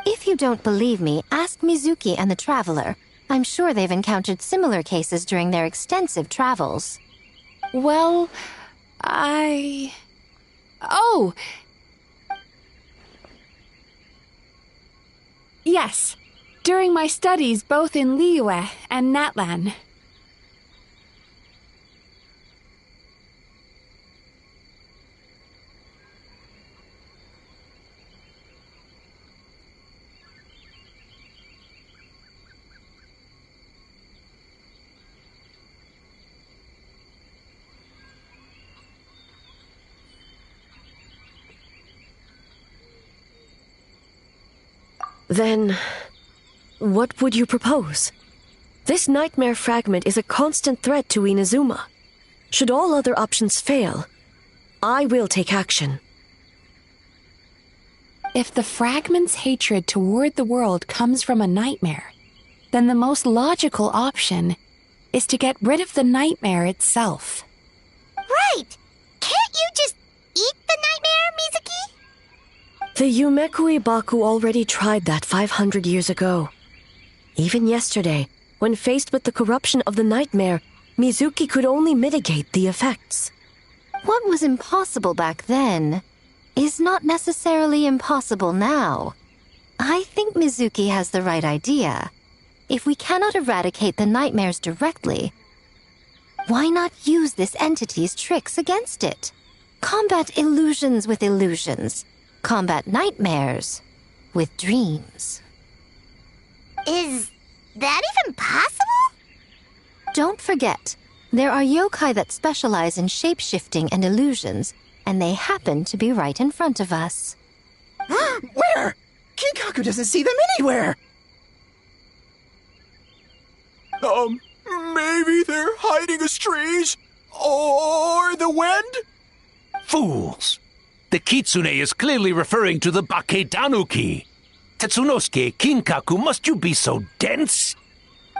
If you don't believe me, ask Mizuki and the Traveler. I'm sure they've encountered similar cases during their extensive travels. Well, Oh! Yes, during my studies both in Liyue and Natlan. Then, what would you propose? This nightmare fragment is a constant threat to Inazuma. Should all other options fail, I will take action. If the fragment's hatred toward the world comes from a nightmare, then the most logical option is to get rid of the nightmare itself. Right! Can't you just eat the nightmare, Mizuki? The Yumekui Baku already tried that 500 years ago. Even yesterday, when faced with the corruption of the nightmare, Mizuki could only mitigate the effects. What was impossible back then is not necessarily impossible now. I think Mizuki has the right idea. If we cannot eradicate the nightmares directly, why not use this entity's tricks against it? Combat illusions with illusions. Combat nightmares with dreams. Is that even possible? Don't forget, there are yokai that specialize in shape-shifting and illusions, and they happen to be right in front of us. Where? Kinkaku doesn't see them anywhere! Maybe they're hiding us trees? Or the wind? Fools! The Kitsune is clearly referring to the Bakedanuki. Tetsunosuke, Kinkaku, must you be so dense?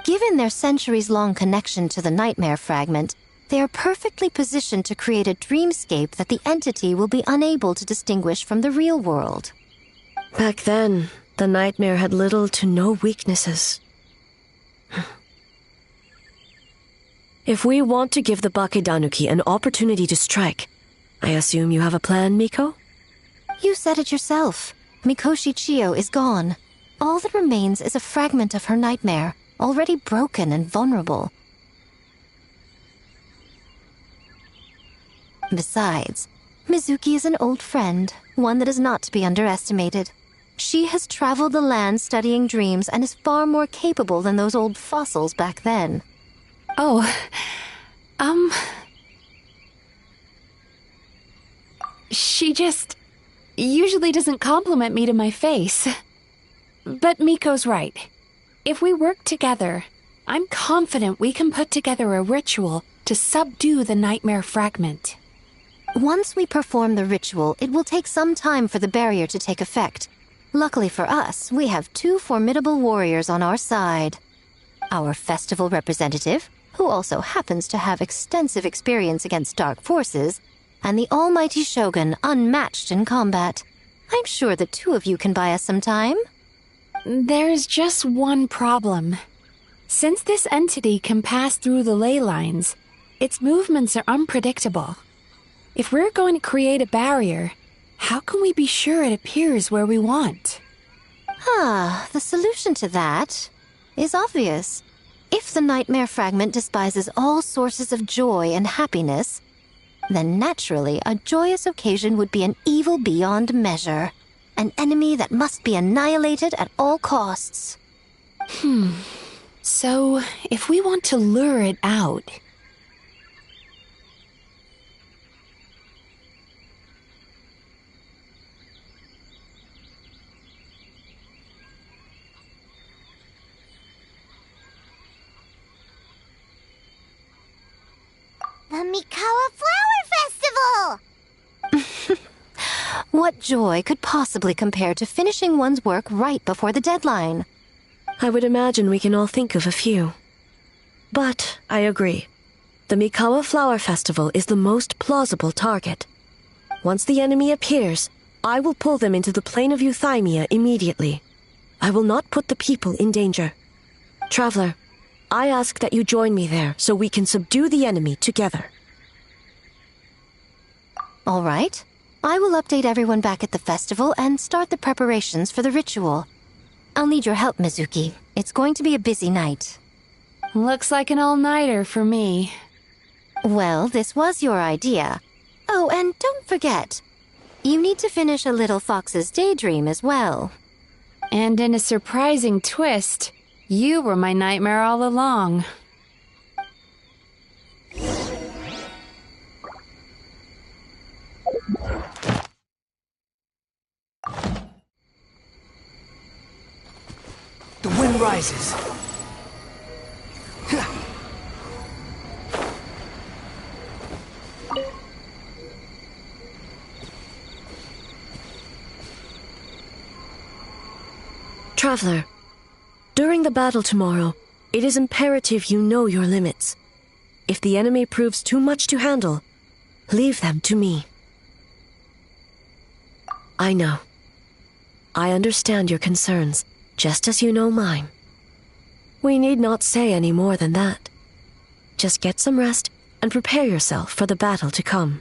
Given their centuries-long connection to the nightmare fragment, they are perfectly positioned to create a dreamscape that the entity will be unable to distinguish from the real world. Back then, the nightmare had little to no weaknesses. If we want to give the Bakedanuki an opportunity to strike, I assume you have a plan, Miko? You said it yourself. Mikoshi Chiyo is gone. All that remains is a fragment of her nightmare, already broken and vulnerable. Besides, Mizuki is an old friend, one that is not to be underestimated. She has traveled the land studying dreams and is far more capable than those old fossils back then. She just usually doesn't compliment me to my face. But Miko's right. If we work together, I'm confident we can put together a ritual to subdue the nightmare fragment. Once we perform the ritual, it will take some time for the barrier to take effect. Luckily for us, we have two formidable warriors on our side. our festival representative, who also happens to have extensive experience against dark forces, and the almighty Shogun, unmatched in combat. I'm sure the two of you can buy us some time. There's just one problem. Since this entity can pass through the ley lines, its movements are unpredictable. If we're going to create a barrier, how can we be sure it appears where we want? The solution to that is obvious. If the nightmare fragment despises all sources of joy and happiness, then naturally a joyous occasion would be an evil beyond measure. An enemy that must be annihilated at all costs. So, if we want to lure it out... The Mikawa Flower Festival! What joy could possibly compare to finishing one's work right before the deadline? I would imagine we can all think of a few. But I agree. The Mikawa Flower Festival is the most plausible target. Once the enemy appears, I will pull them into the plane of Euthymia immediately. I will not put the people in danger. Traveler, I ask that you join me there so we can subdue the enemy together. All right. I will update everyone back at the festival and start the preparations for the ritual. I'll need your help, Mizuki. It's going to be a busy night. Looks like an all-nighter for me. Well, this was your idea. Oh, and don't forget, you need to finish a Little Fox's Daydream as well. And in a surprising twist, you were my nightmare all along. The wind rises. Traveler, during the battle tomorrow, it is imperative you know your limits. If the enemy proves too much to handle, leave them to me. I know. I understand your concerns, just as you know mine. We need not say any more than that. Just get some rest and prepare yourself for the battle to come.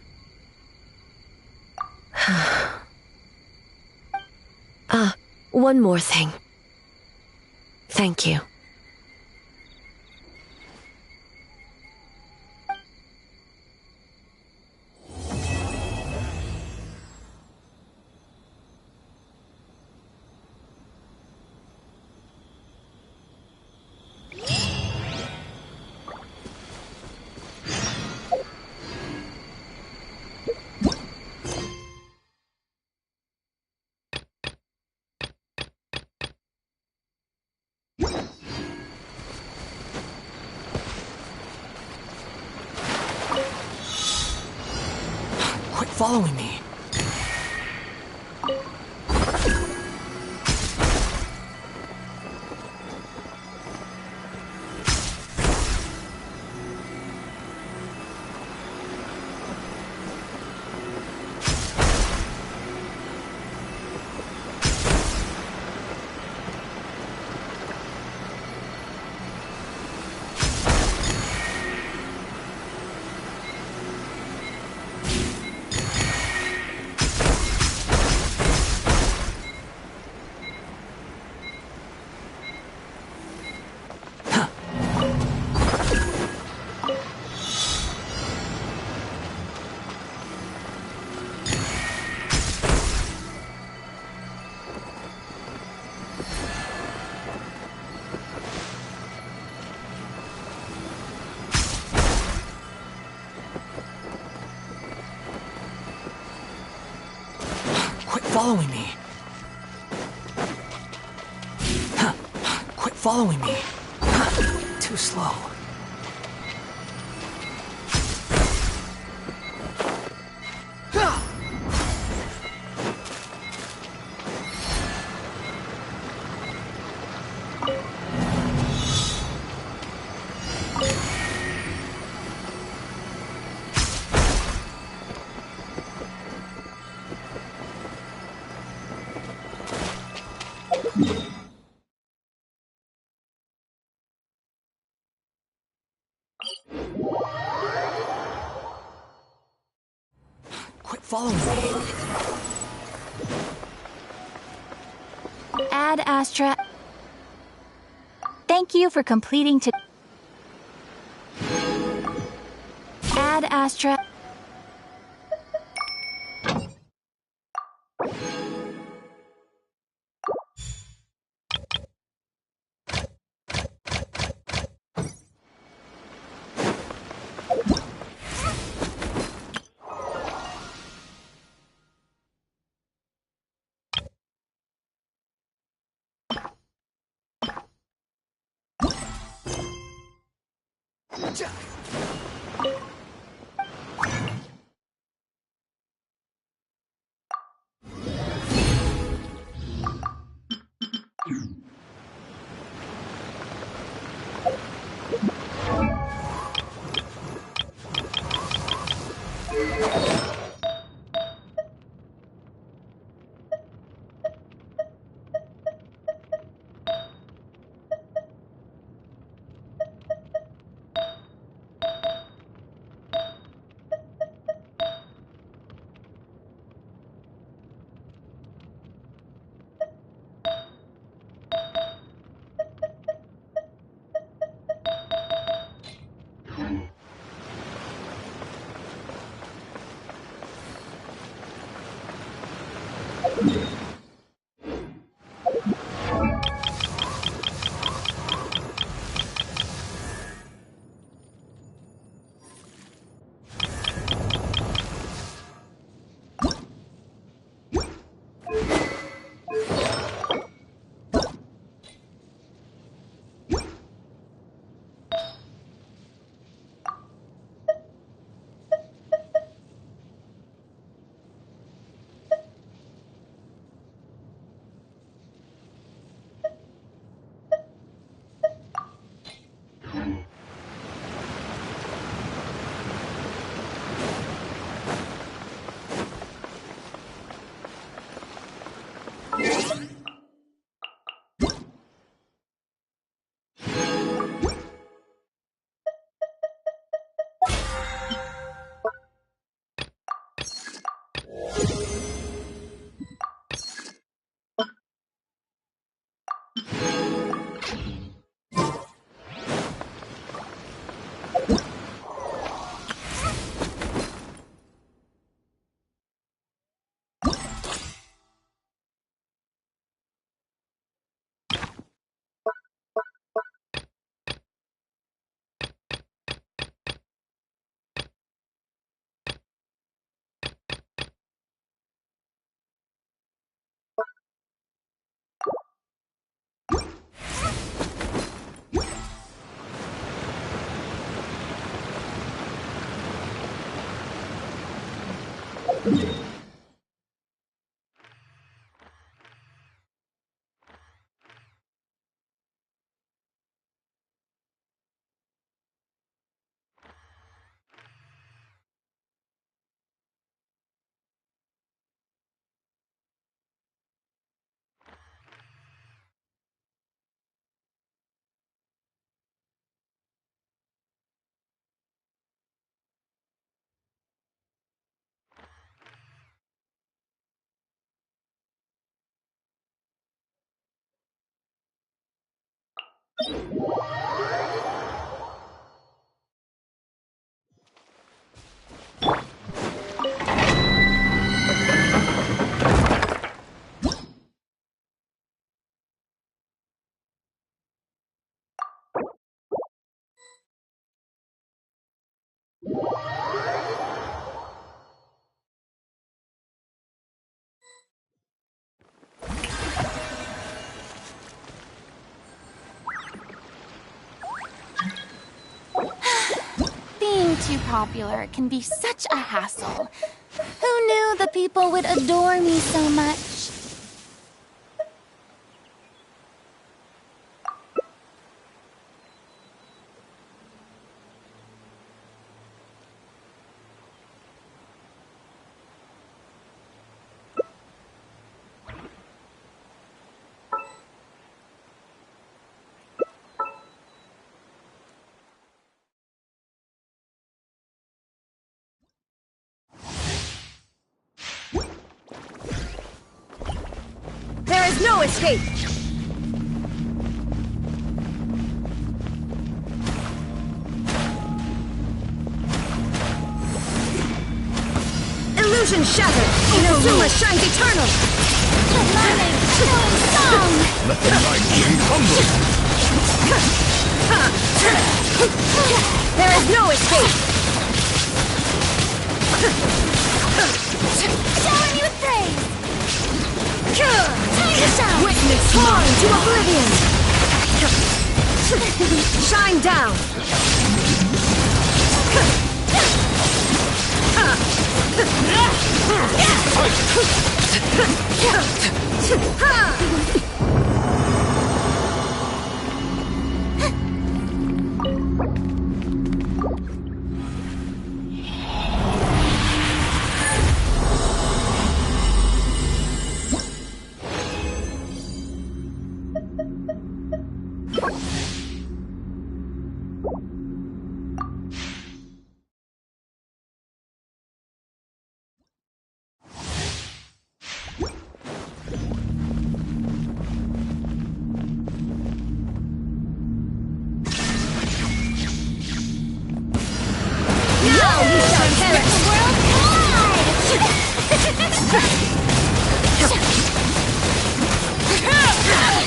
One more thing. Thank you. Quit following me. Following me. Quit following me. Too slow. Follow me. Ad Astra. Thank you for completing to Ad Astra. Being too popular can be such a hassle. Who knew the people would adore me so much? is no escape! Illusion shattered! Inazuma shines eternal! Let the night be humble! There is no escape! Showering you with praise! Time to shine! Witness torn to oblivion! Shine down!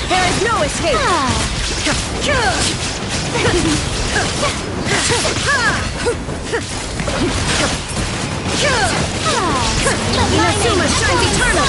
There is no escape! Inazuma shines eternal!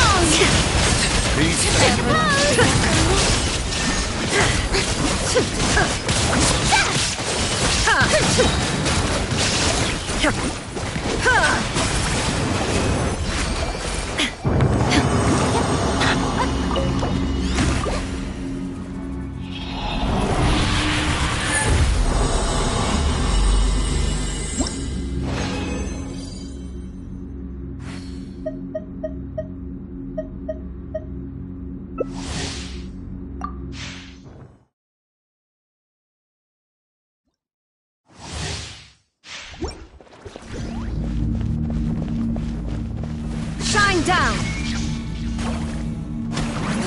Shine down!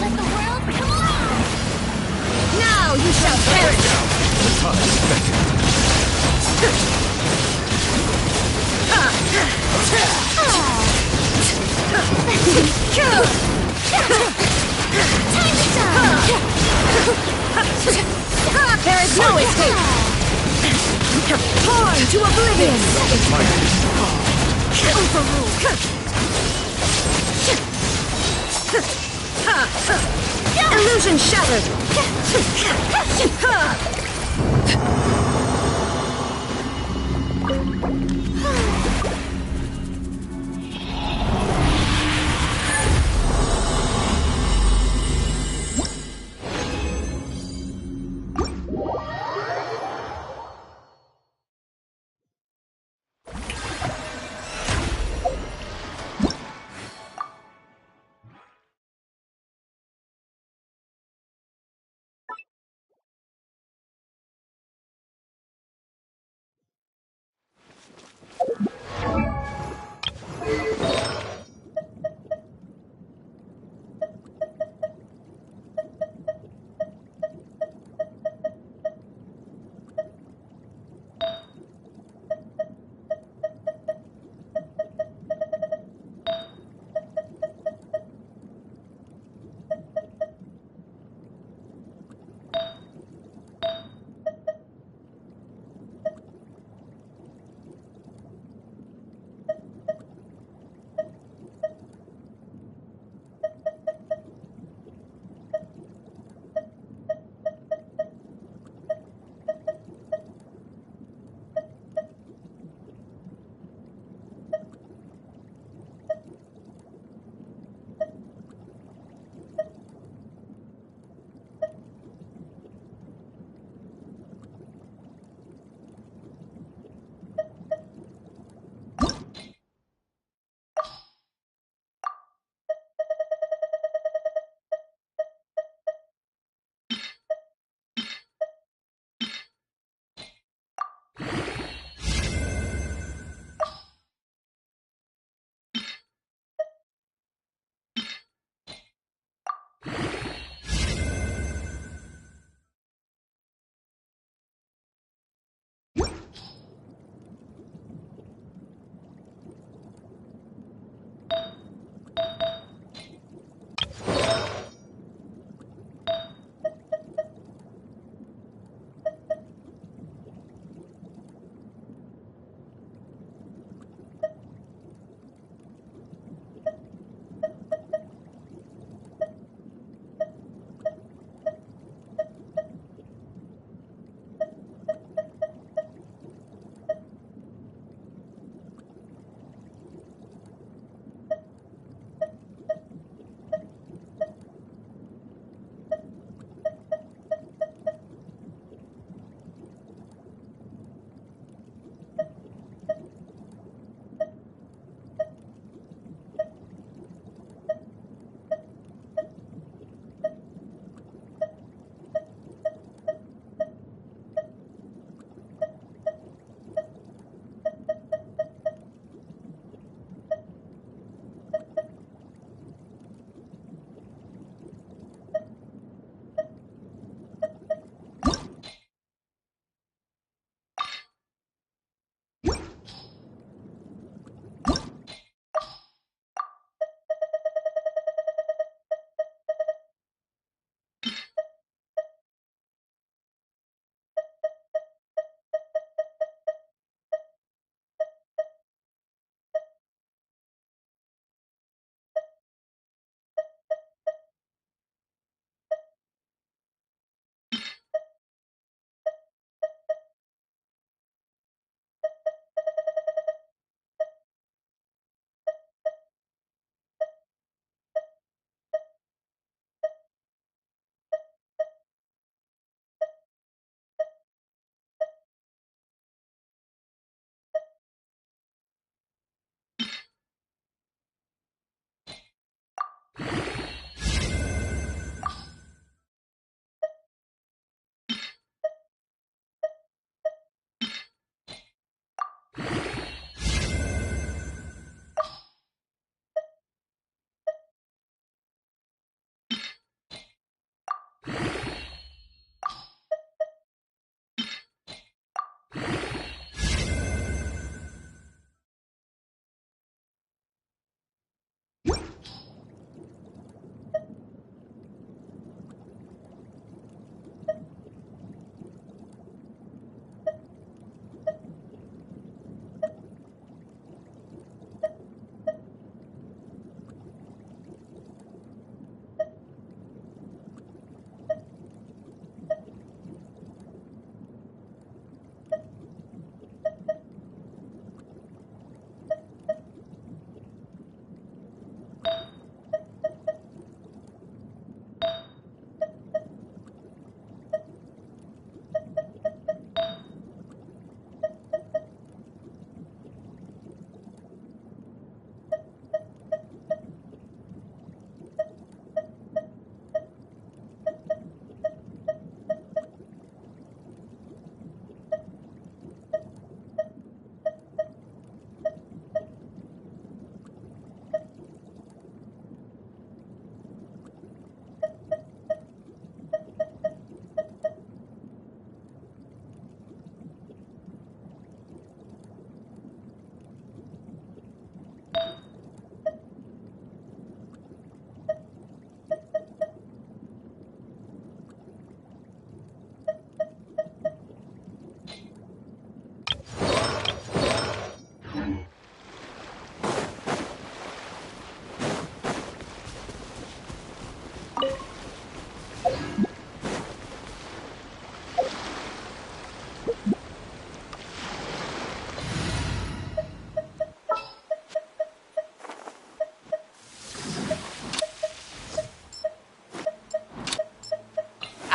Let the world come alive! Now you shall perish! Time to shine! There is no escape! Torn to oblivion! Overruled! Illusion shattered!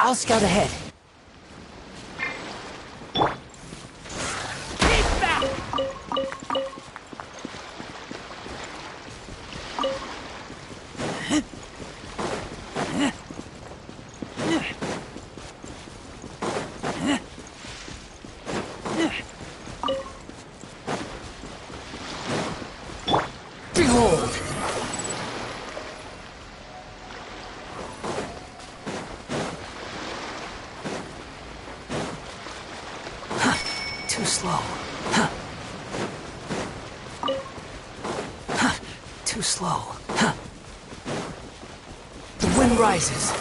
I'll scout ahead. Keep back! Behold! Too slow. Too slow. The wind rises.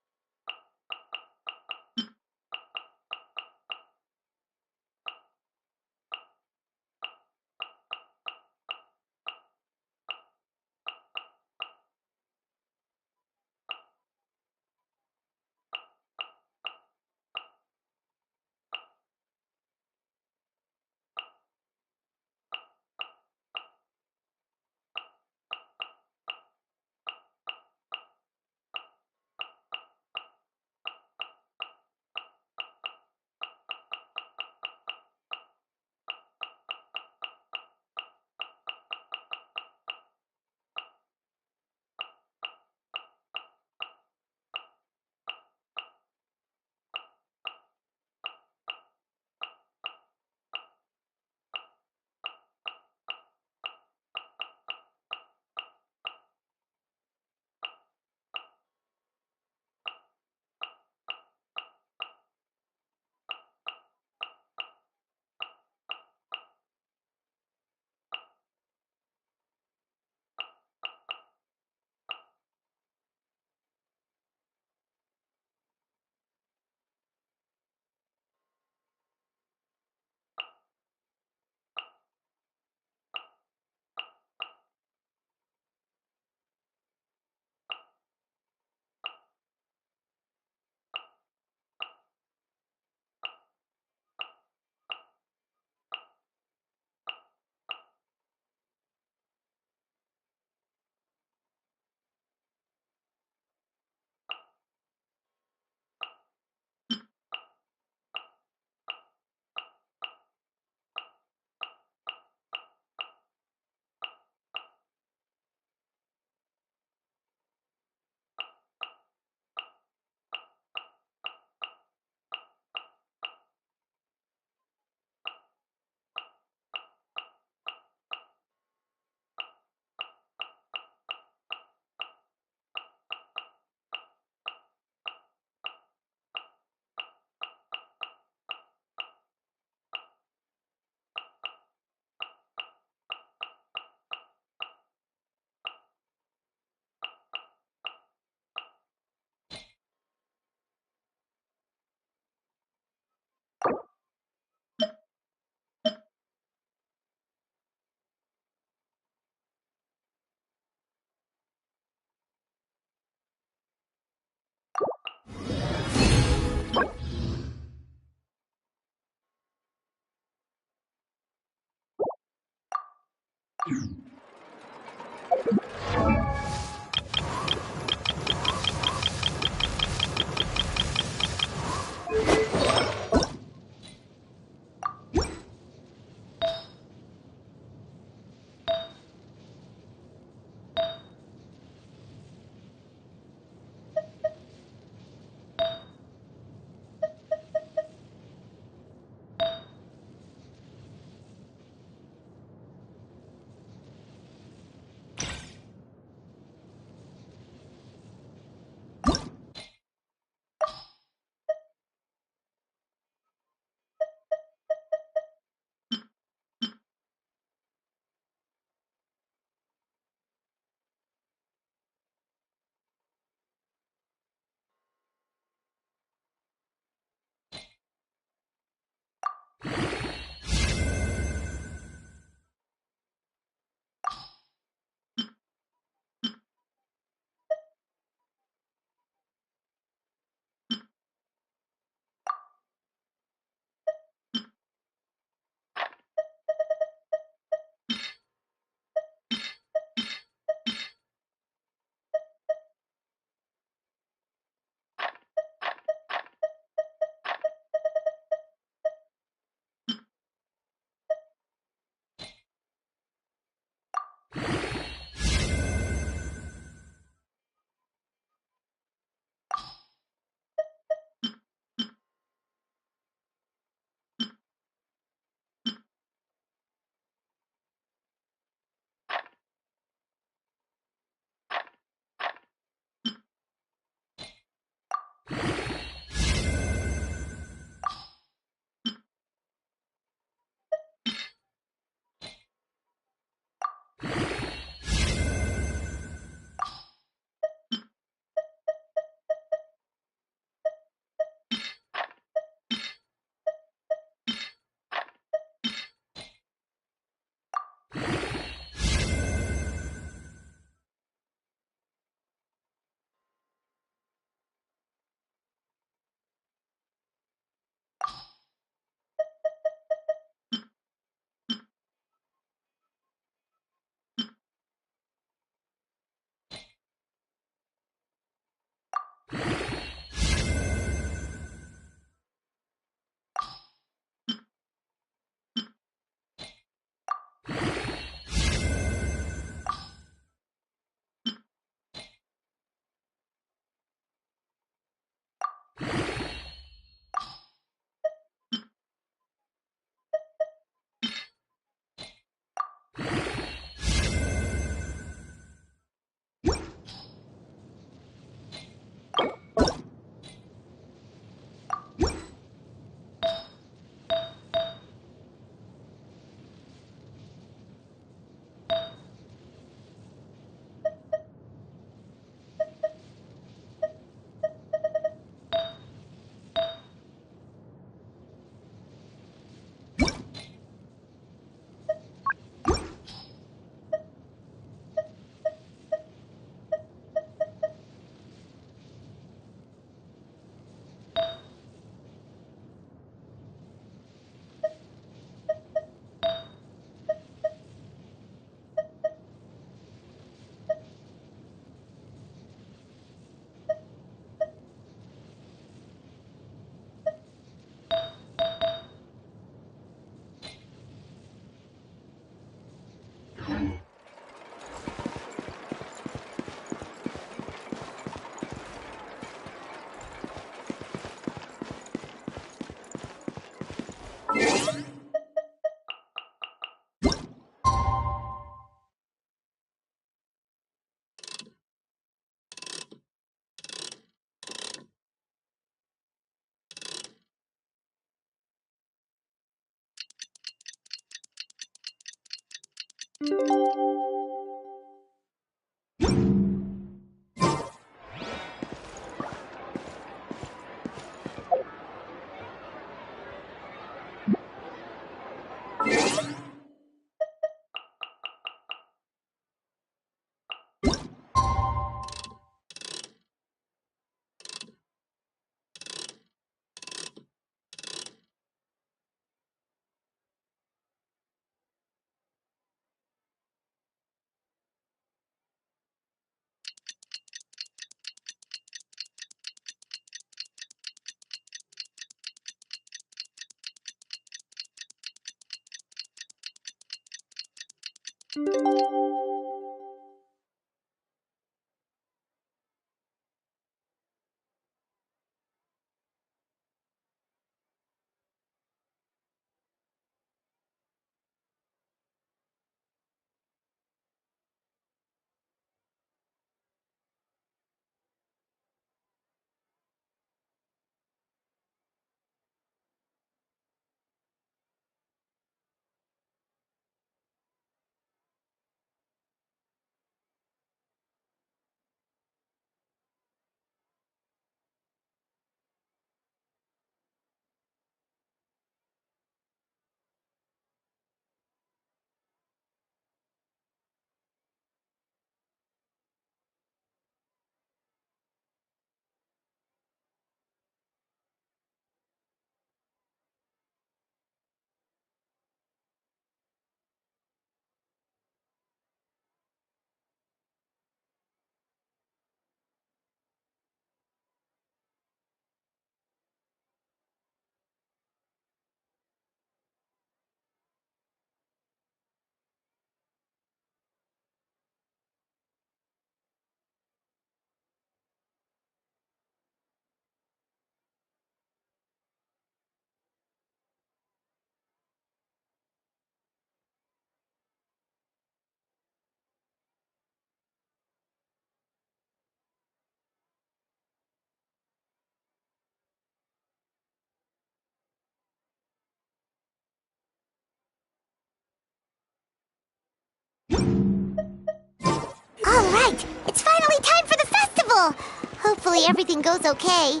Alright, it's finally time for the festival! Hopefully everything goes okay.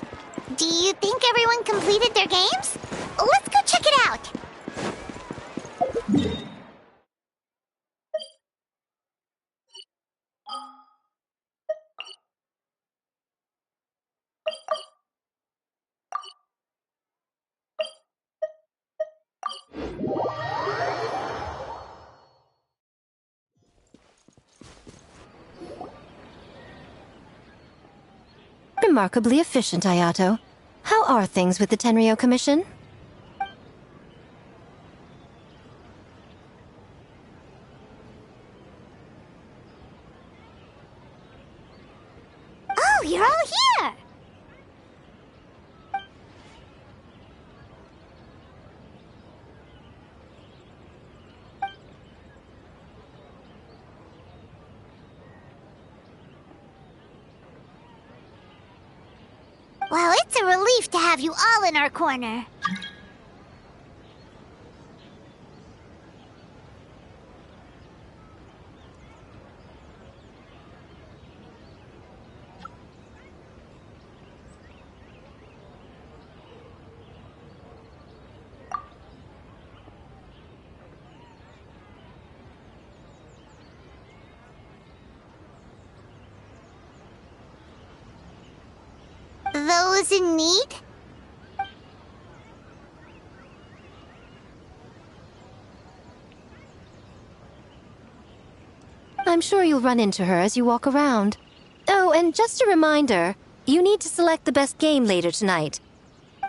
Do you think everyone completed their games? Let's go check it out! Remarkably efficient, Ayato. How are things with the Tenryo Commission? Oh, you're all here! Well, it's a relief to have you all in our corner. Those in need? I'm sure you'll run into her as you walk around. Oh, and just a reminder, you need to select the best game later tonight.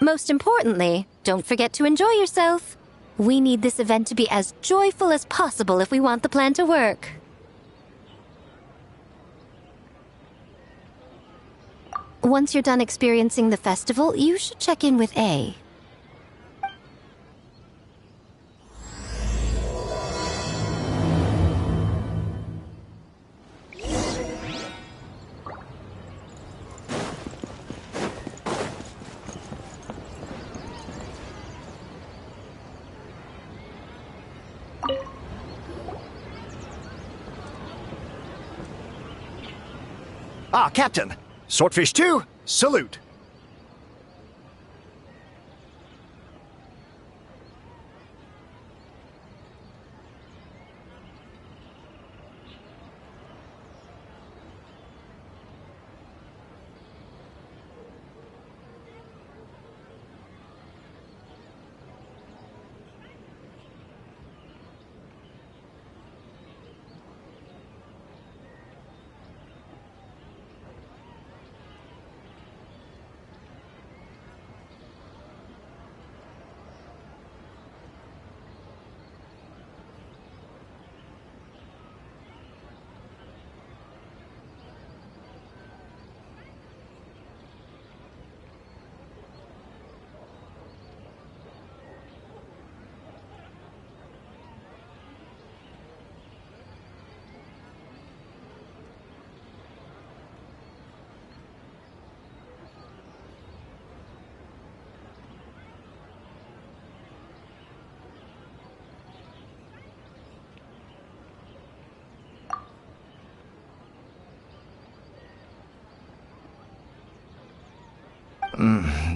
Most importantly, don't forget to enjoy yourself. We need this event to be as joyful as possible if we want the plan to work. Once you're done experiencing the festival, you should check in with A. Ah, Captain. Swordfish 2, salute.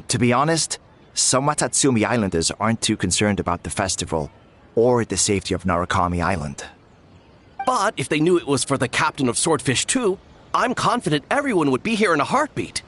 To be honest, some Watatsumi Islanders aren't too concerned about the festival or the safety of Narukami Island. But if they knew it was for the captain of Swordfish 2, I'm confident everyone would be here in a heartbeat.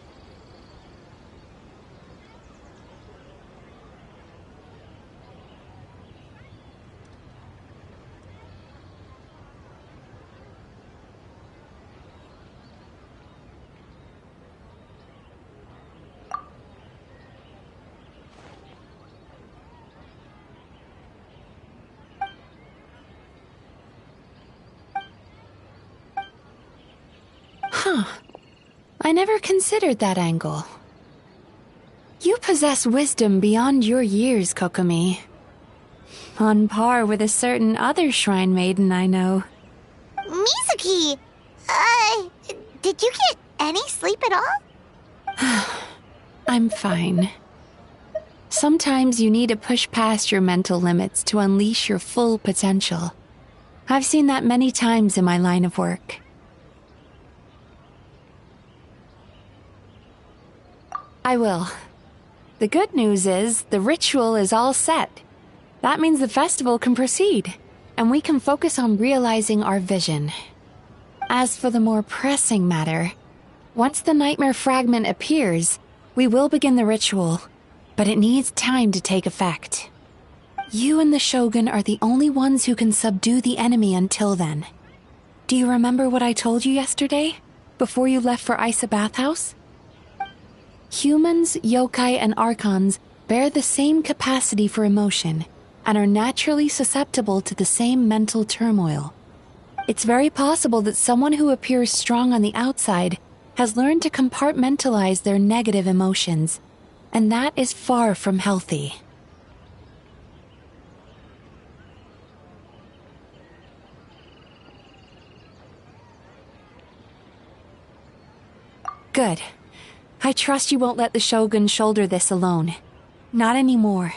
Huh. I never considered that angle. You possess wisdom beyond your years, Kokomi. On par with a certain other shrine maiden I know. Mizuki! Did you get any sleep at all? I'm fine. Sometimes you need to push past your mental limits to unleash your full potential. I've seen that many times in my line of work. I will. The good news is, the ritual is all set. That means the festival can proceed, and we can focus on realizing our vision. As for the more pressing matter, once the nightmare fragment appears, we will begin the ritual, but it needs time to take effect. You and the Shogun are the only ones who can subdue the enemy until then. Do you remember what I told you yesterday, before you left for Isa Bathhouse? Humans, yokai, and archons bear the same capacity for emotion and are naturally susceptible to the same mental turmoil. It's very possible that someone who appears strong on the outside has learned to compartmentalize their negative emotions, and that is far from healthy. Good. I trust you won't let the Shogun shoulder this alone. Not anymore.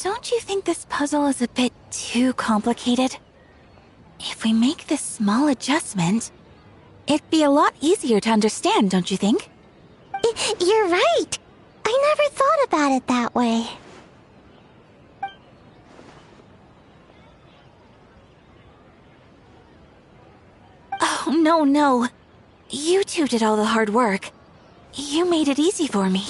Don't you think this puzzle is a bit too complicated? If we make this small adjustment, it'd be a lot easier to understand, don't you think? You're right. I never thought about it that way. Oh, no. You two did all the hard work. You made it easy for me.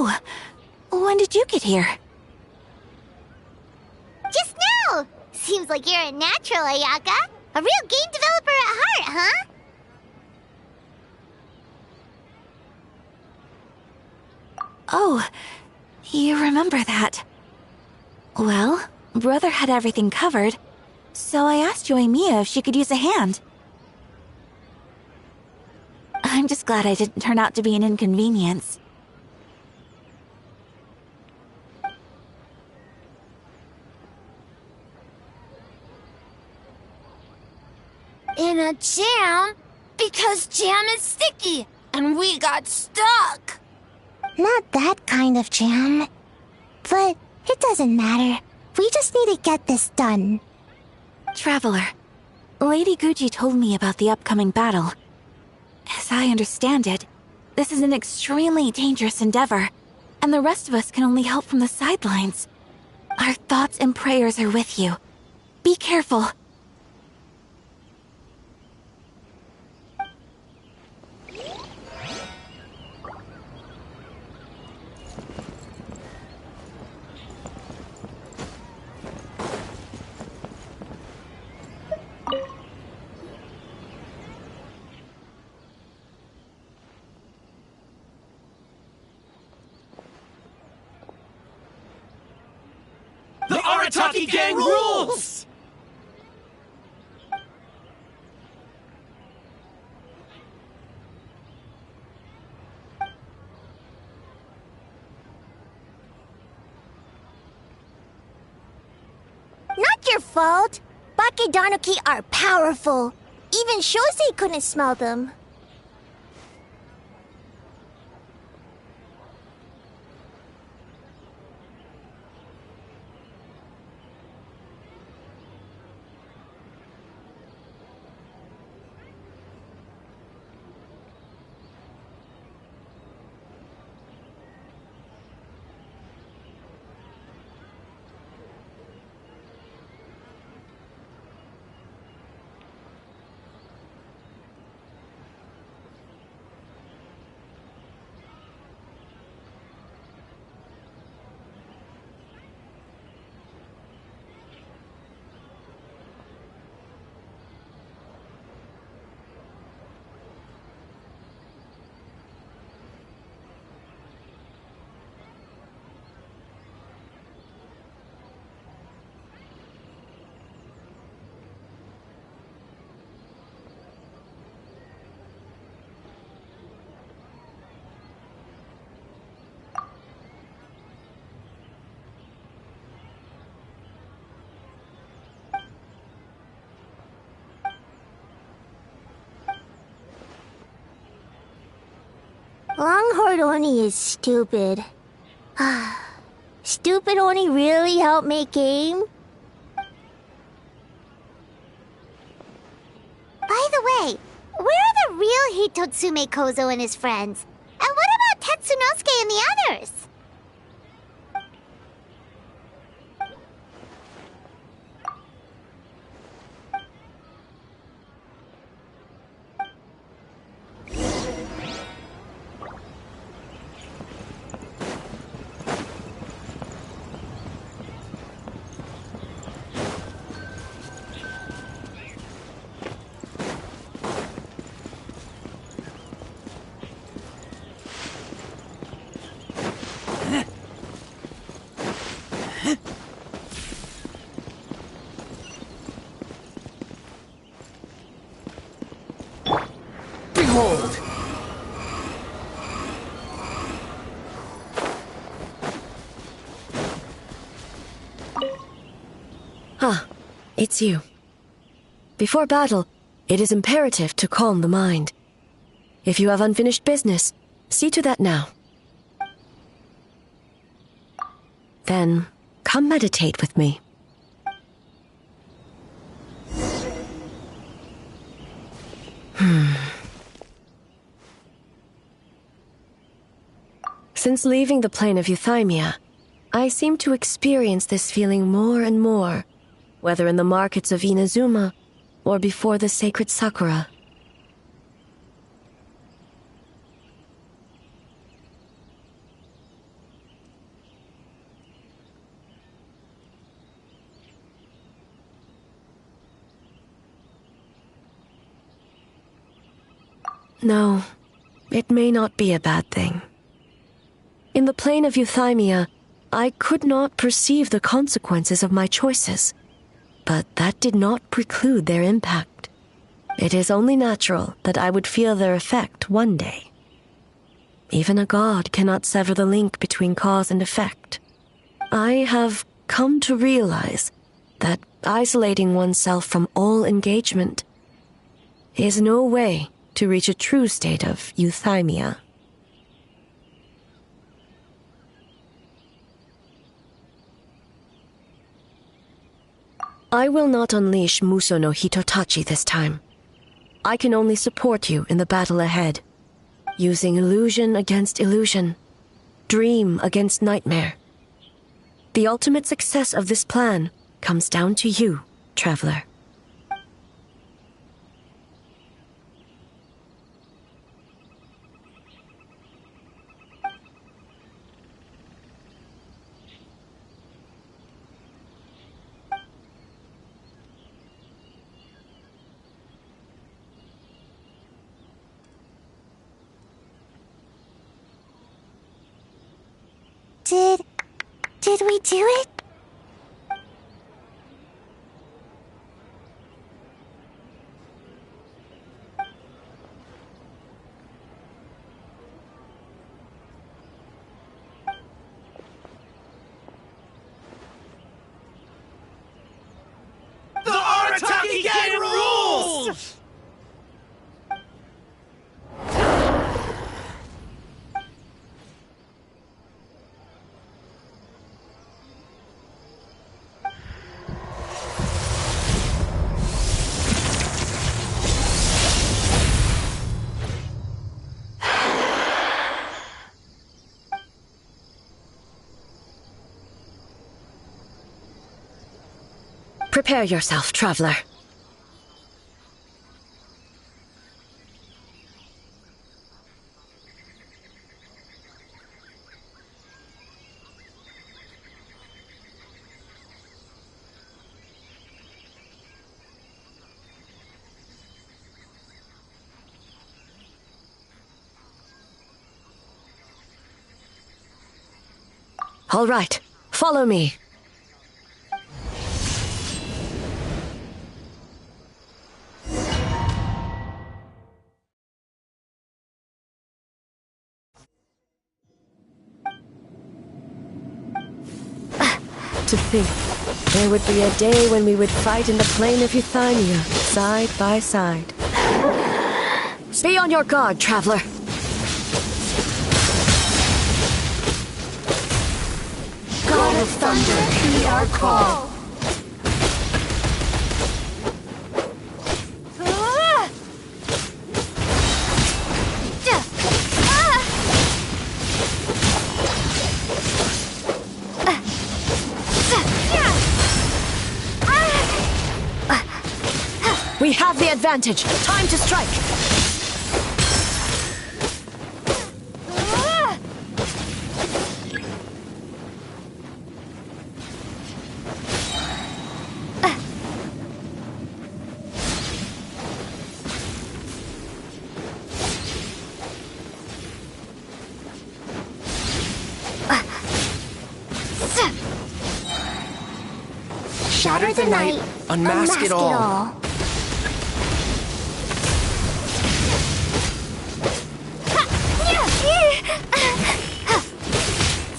Oh, when did you get here? Just now! Seems like you're a natural, Ayaka. A real game developer at heart, huh? Oh, you remember that. Well, Brother had everything covered, so I asked Yoimiya if she could use a hand. I'm just glad I didn't turn out to be an inconvenience. In a jam? Because jam is sticky, and we got stuck. Not that kind of jam. But it doesn't matter. We just need to get this done. Traveler, Lady Guji told me about the upcoming battle. As I understand it, this is an extremely dangerous endeavor, and the rest of us can only help from the sidelines. Our thoughts and prayers are with you. Be careful. The Arataki gang rules! Not your fault. Bakedanuki are powerful. Even Shosei couldn't smell them. Longhorn Oni is stupid. Stupid Oni really helped make game? By the way, where are the real Hitotsume Kozo and his friends? And what about Tetsunosuke and the others? Behold! Ah, it's you. Before battle, it is imperative to calm the mind. If you have unfinished business, see to that now. Then, come meditate with me. Since leaving the plane of Euthymia, I seem to experience this feeling more and more, whether in the markets of Inazuma or before the sacred Sakura. No, it may not be a bad thing. In the plane of euthymia, I could not perceive the consequences of my choices, but that did not preclude their impact. It is only natural that I would feel their effect one day. Even a god cannot sever the link between cause and effect. I have come to realize that isolating oneself from all engagement is no way to reach a true state of euthymia. I will not unleash Muso no Hitotachi this time. I can only support you in the battle ahead, using illusion against illusion, dream against nightmare. The ultimate success of this plan comes down to you, Traveler. Did we do it? The Arataki Gang rules! Prepare yourself, Traveler. All right, follow me. To think, there would be a day when we would fight in the plain of Euthymia, side by side. Be on your guard, Traveler. God of Thunder, heed our call! We have the advantage. Time to strike. Shatter the night, unmask it all.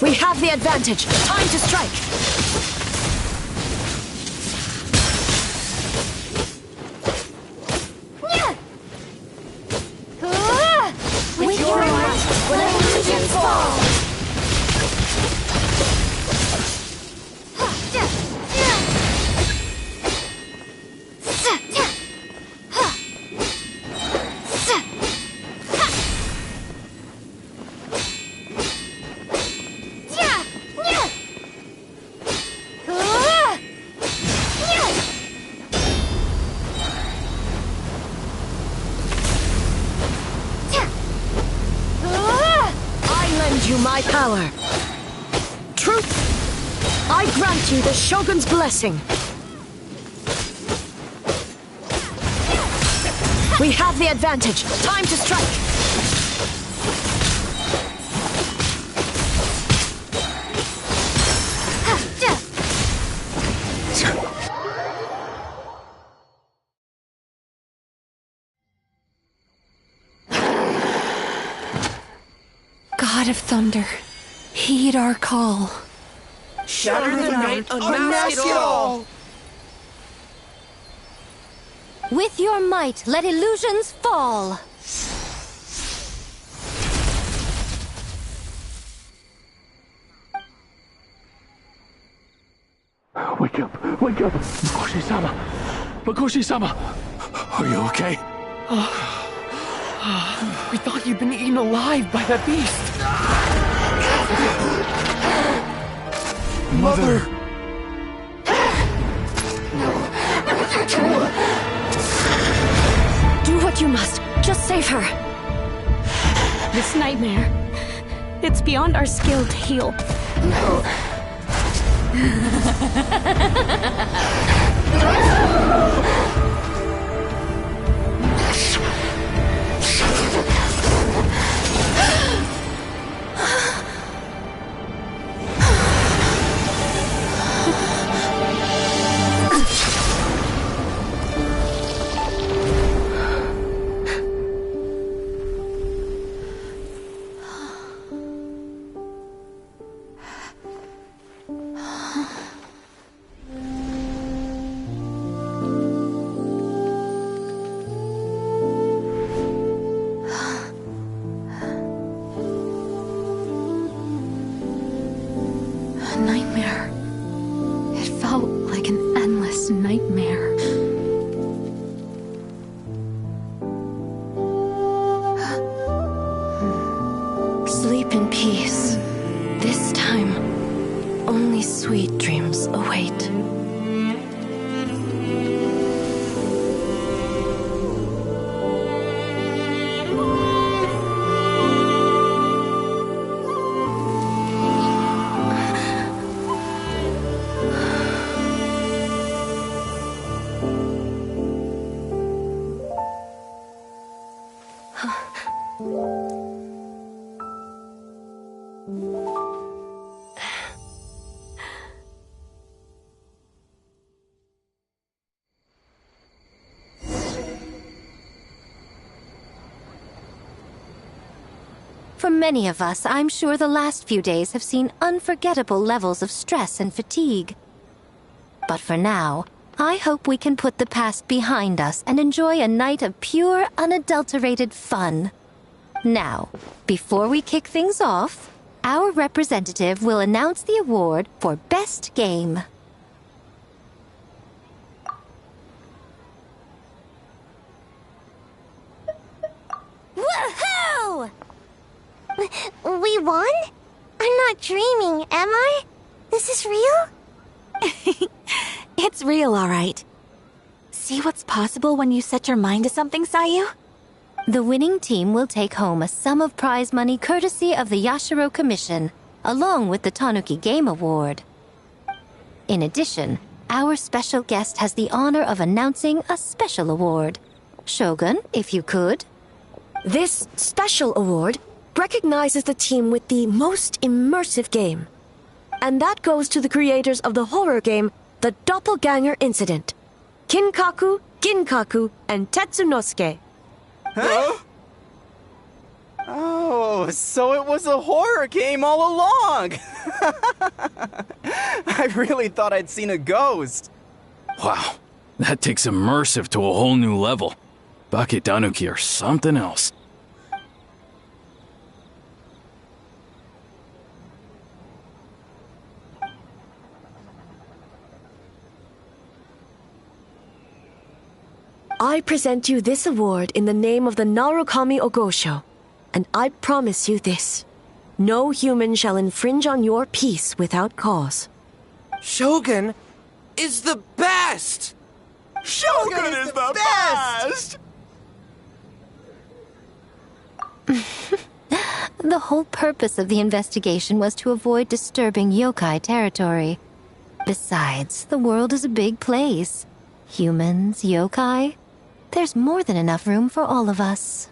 We have the advantage. Time to strike. With your might, let illusions fall. You my power. Truth, I grant you the Shogun's blessing. We have the advantage. Time to strike. God of Thunder, heed our call. Shatter the night, unmask it all! With your might, let illusions fall! Wake up! Wake up! Makoshi-sama! Makoshi-sama! Are you okay? We thought you'd been eaten alive by that beast. Mother! Do what you must. Just save her. This nightmare, it's beyond our skill to heal. Nightmare. It felt like an endless nightmare. Sleep in peace. This time, only sweet dreams await. For many of us, I'm sure the last few days have seen unforgettable levels of stress and fatigue. But for now, I hope we can put the past behind us and enjoy a night of pure, unadulterated fun. Now, before we kick things off, our representative will announce the award for Best Game. Woohoo! We won? I'm not dreaming, am I? This is real? It's real, all right. See what's possible when you set your mind to something, Sayu? The winning team will take home a sum of prize money courtesy of the Yashiro Commission, along with the Tanuki Game Award. In addition, our special guest has the honor of announcing a special award. Shogun, if you could. This special award recognizes the team with the most immersive game. And that goes to the creators of the horror game, The Doppelganger Incident. Kinkaku, Ginkaku, and Tetsunosuke. Huh? Oh, so it was a horror game all along! I really thought I'd seen a ghost. Wow, that takes immersive to a whole new level. Baketanuki are something else. I present you this award in the name of the Narukami Ogosho, and I promise you this. No human shall infringe on your peace without cause. Shogun is the best! Shogun is the best! The whole purpose of the investigation was to avoid disturbing yokai territory. Besides, the world is a big place. Humans, yokai. There's more than enough room for all of us.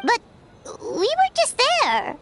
But we were just there.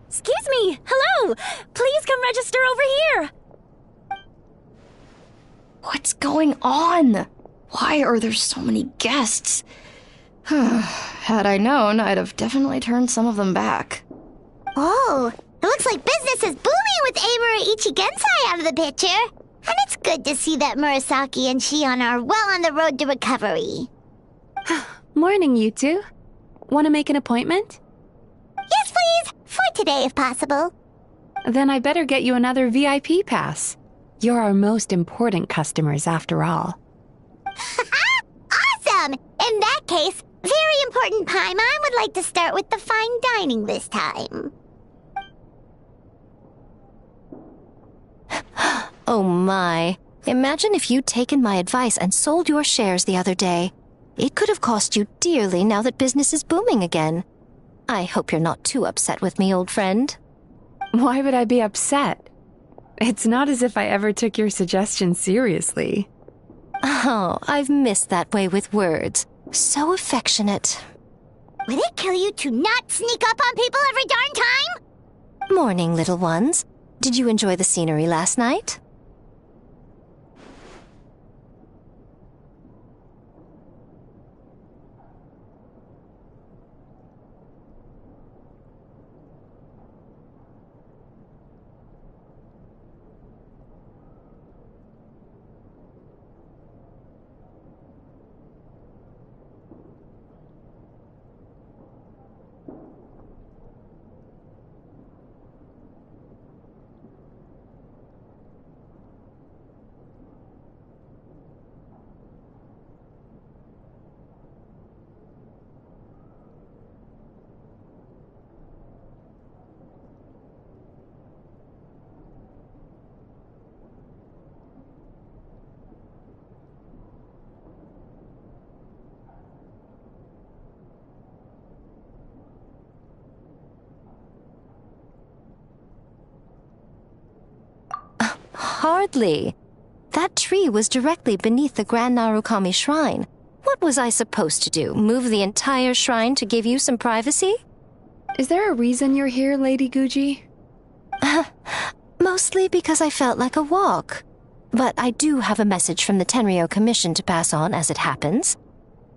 Excuse me! Hello! Please come register over here! What's going on? Why are there so many guests? Had I known, I'd have definitely turned some of them back. Oh, it looks like business is booming with Amura Ichigensai out of the picture. And it's good to see that Murasaki and Shion are well on the road to recovery. Morning, you two. Want to make an appointment? Yes, please! For today, if possible. Then I better get you another VIP pass. You're our most important customers, after all. Awesome! In that case, very important Paimon would like to start with the fine dining this time. Oh my. Imagine if you'd taken my advice and sold your shares the other day. It could have cost you dearly now that business is booming again. I hope you're not too upset with me, old friend. Why would I be upset? It's not as if I ever took your suggestion seriously. Oh, I've missed that way with words. So affectionate. Would it kill you to not sneak up on people every darn time? Morning, little ones. Did you enjoy the scenery last night? Hardly. That tree was directly beneath the Grand Narukami Shrine. What was I supposed to do? Move the entire shrine to give you some privacy? Is there a reason you're here, Lady Guji? Mostly because I felt like a walk. But I do have a message from the Tenryo Commission to pass on as it happens.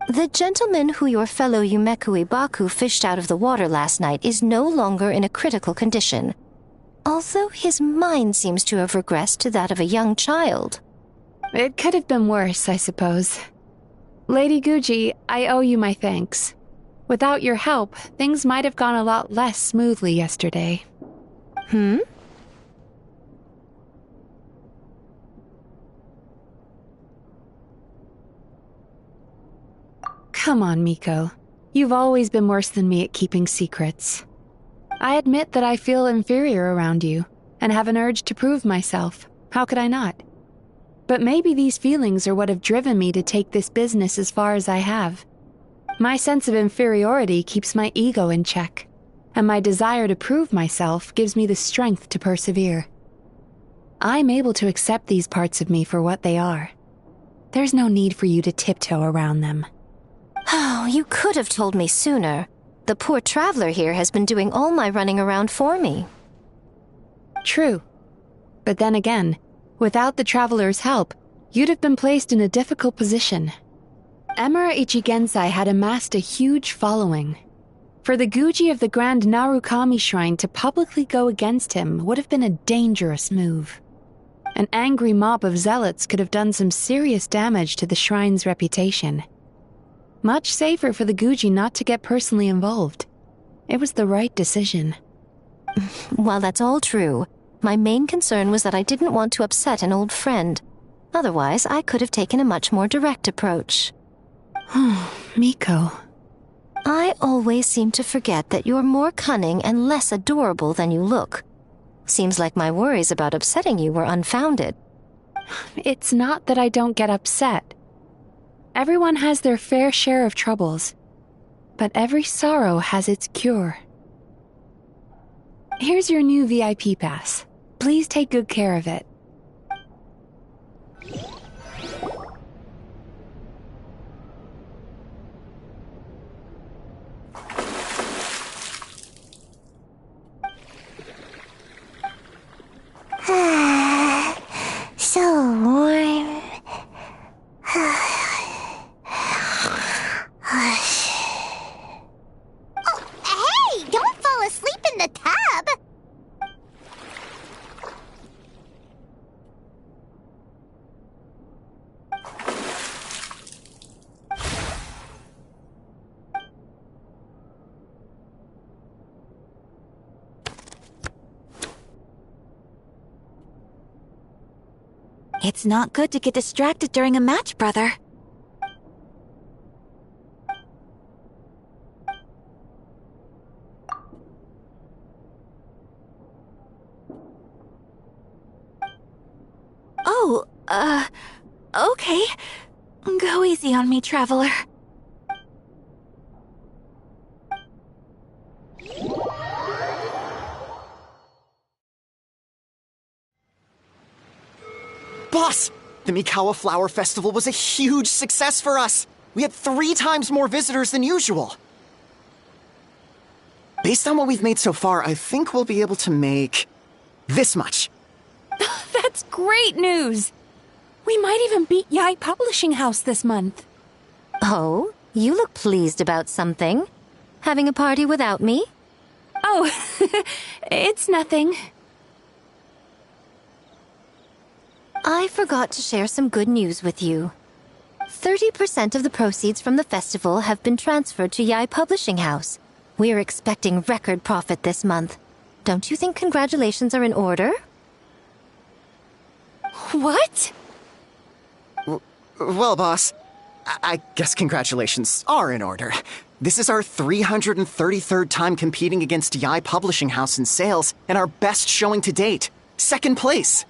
The gentleman who your fellow Yumeku Ibaku fished out of the water last night is no longer in a critical condition, although his mind seems to have regressed to that of a young child. It could have been worse, I suppose. Lady Guji, I owe you my thanks. Without your help, things might have gone a lot less smoothly yesterday. Come on, Miko. You've always been worse than me at keeping secrets. I admit that I feel inferior around you, and have an urge to prove myself. How could I not? But maybe these feelings are what have driven me to take this business as far as I have. My sense of inferiority keeps my ego in check, and my desire to prove myself gives me the strength to persevere. I'm able to accept these parts of me for what they are. There's no need for you to tiptoe around them. Oh, you could have told me sooner. The poor traveler here has been doing all my running around for me. True. But then again, without the traveler's help, you'd have been placed in a difficult position. Emira Ichigensai had amassed a huge following. For the Guji of the Grand Narukami Shrine to publicly go against him would have been a dangerous move. An angry mob of zealots could have done some serious damage to the shrine's reputation. Much safer for the Guji not to get personally involved. It was the right decision. While that's all true, my main concern was that I didn't want to upset an old friend. Otherwise, I could have taken a much more direct approach. Miko. I always seem to forget that you're more cunning and less adorable than you look. Seems like my worries about upsetting you were unfounded. It's not that I don't get upset. Everyone has their fair share of troubles, but every sorrow has its cure. Here's your new VIP pass. Please take good care of it. So warm. Oh, hey! Don't fall asleep in the tub! It's not good to get distracted during a match, brother. Oh, okay. Go easy on me, traveler. Boss! The Mikawa Flower Festival was a huge success for us! We had 3 times more visitors than usual! Based on what we've made so far, I think we'll be able to make this much. That's great news! We might even beat Yae Publishing House this month. Oh, you look pleased about something. Having a party without me? Oh, it's nothing. I forgot to share some good news with you. 30% of the proceeds from the festival have been transferred to Yae Publishing House. We're expecting record profit this month. Don't you think congratulations are in order? What? Well, boss, I guess congratulations are in order. This is our 333rd time competing against Yae Publishing House in sales, and our best showing to date. 2nd place.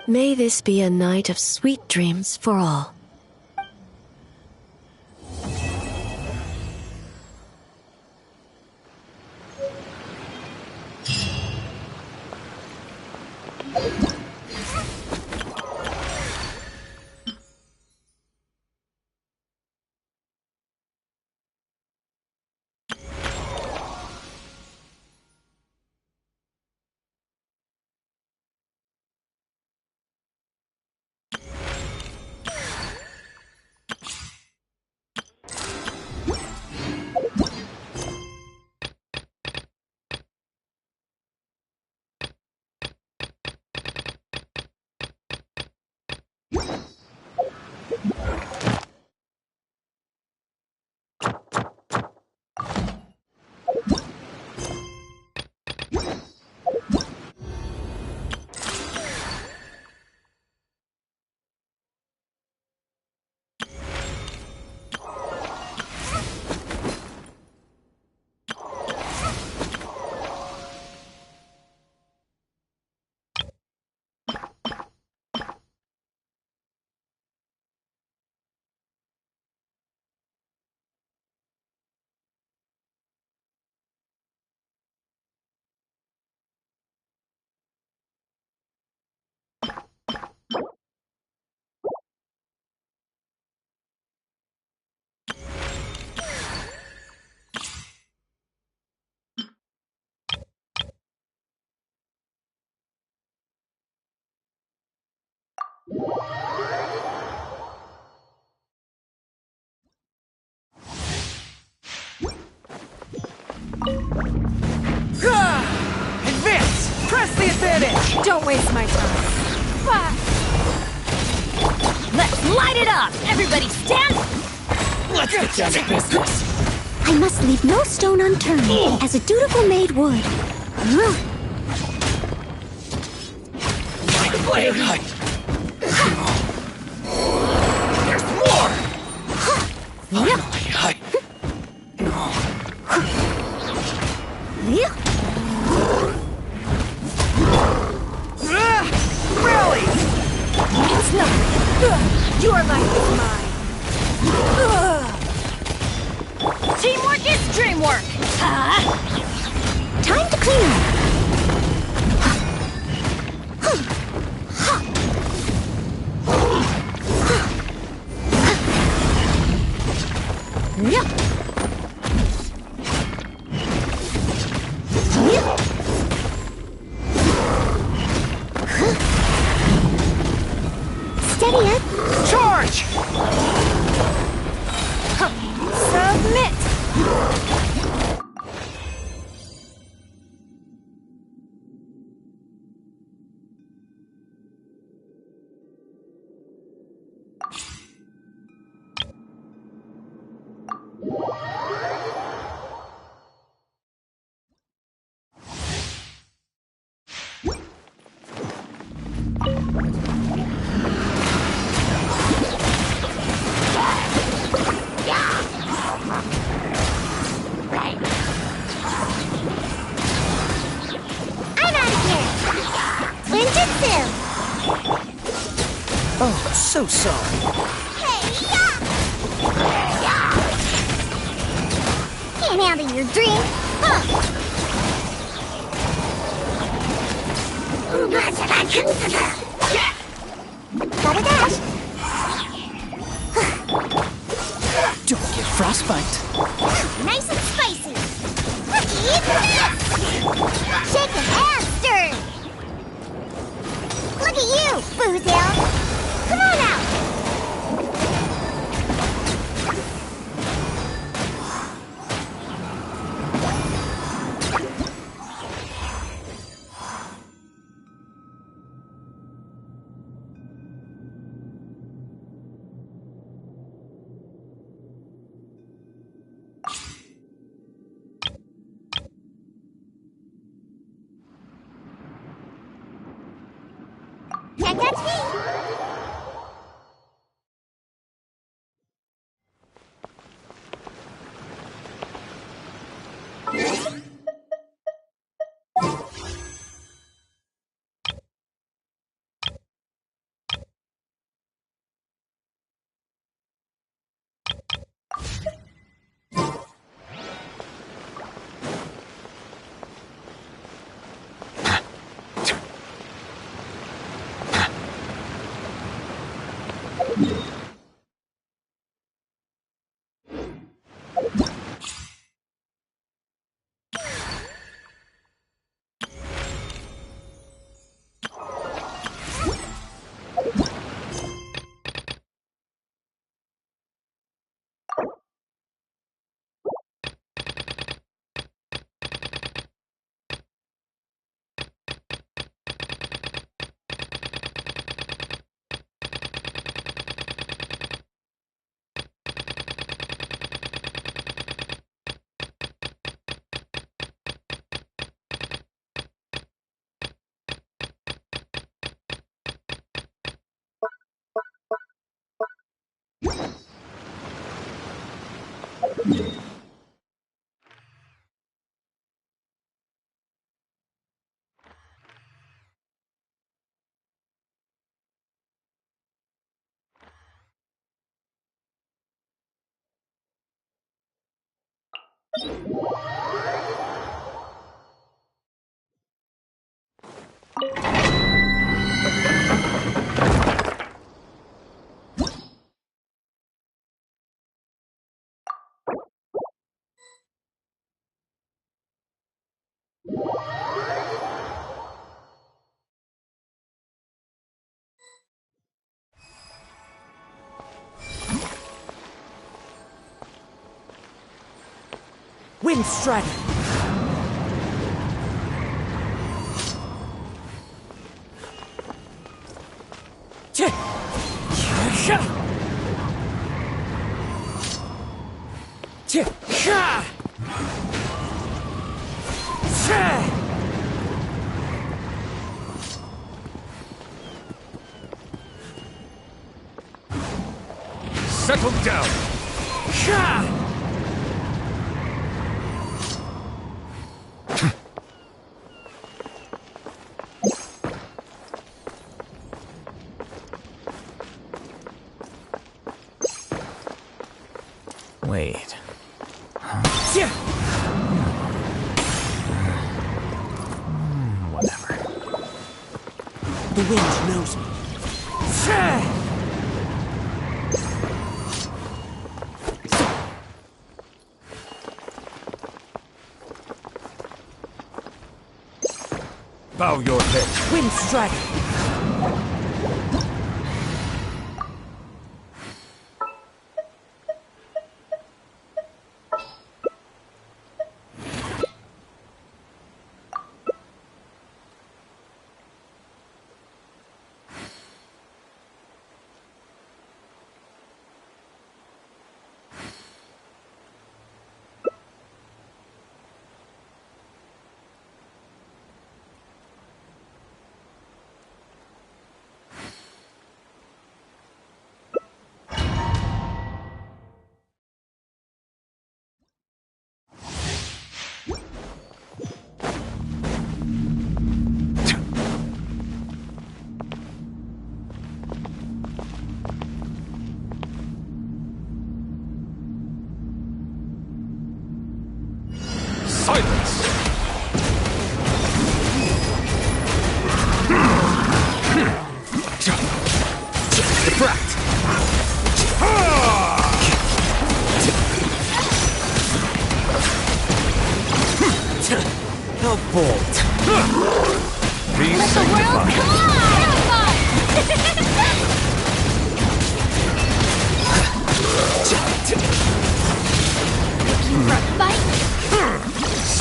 May this be a night of sweet dreams for all. Don't waste my time. Let's light it up! Everybody stand! Let's get down to business. I must leave no stone unturned, as a dutiful maid would. There's more! Finally, Really? It's nothing. Your life is mine. Teamwork is dreamwork. Time to clean up. Steady it. Charge! Submit! Oh, so sorry. Can't handle your dream, huh? Got a dash. Don't get frostbite. Nice and spicy. Eat this! Shaken and stirred. Look at you, Boozle. Come on out. Can't catch me! Wind Strider! Settle down. Wait. Whatever. The wind knows me. Bow your head. Wind strike. Silence! Defract! How bold! Be Let the world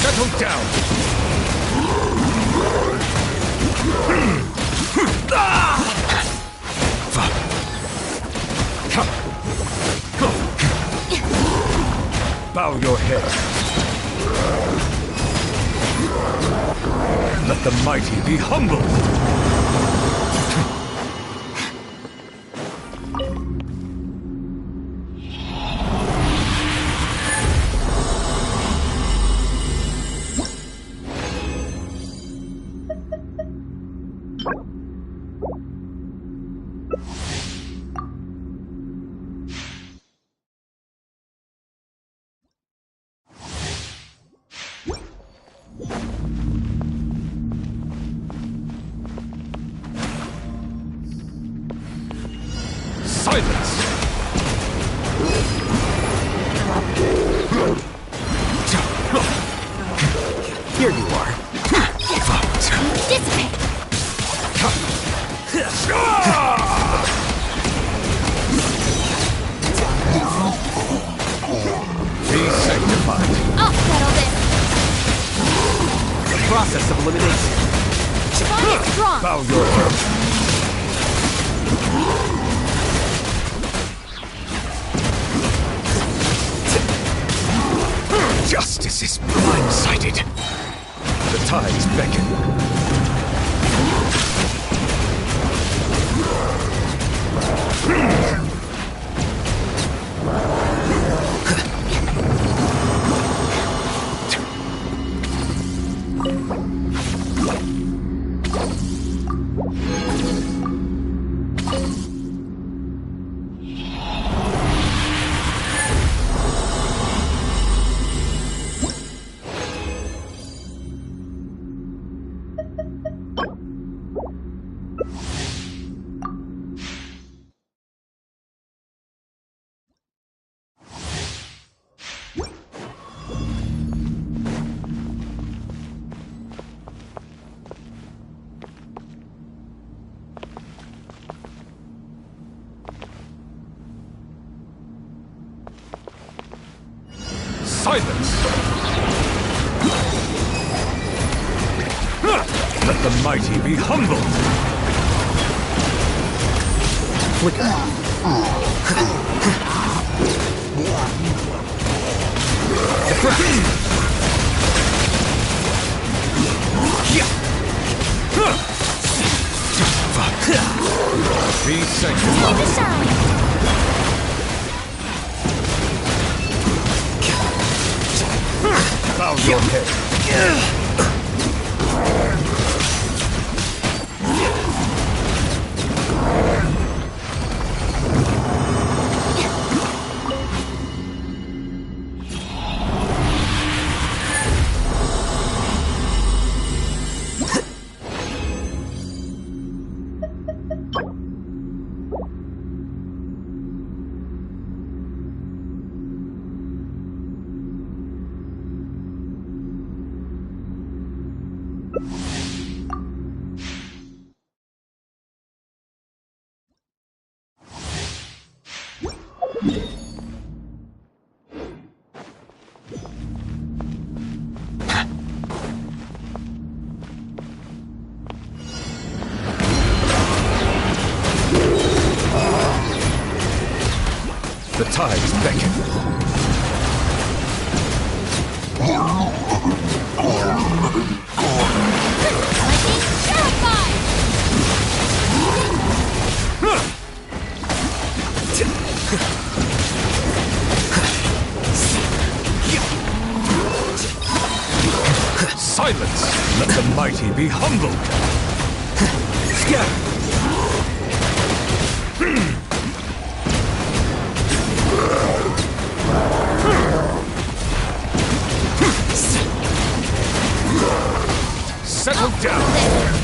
Settle down! Bow your head. Let the mighty be humbled. Silence! Here you are. Dissipate! Be sanctified. I'll settle this! The process of elimination. Strong is strong! Bow your head. Justice is blindsided. The tides beckon. Silence! Let the mighty be humbled! flicker. Be sanctified. Bow your head. The tides beckon. Silence! Let the mighty be humbled! Scatter! Settle down!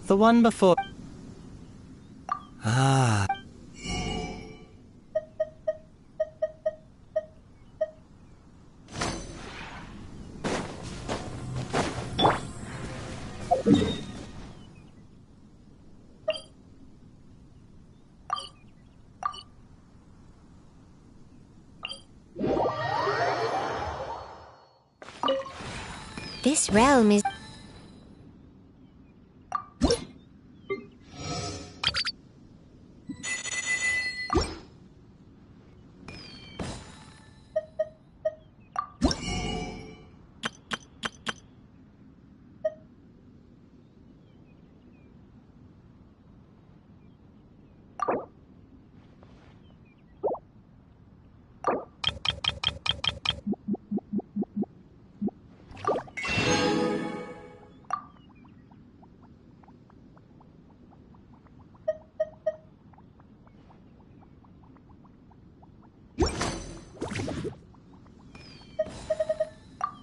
The one before... Ah. This realm is...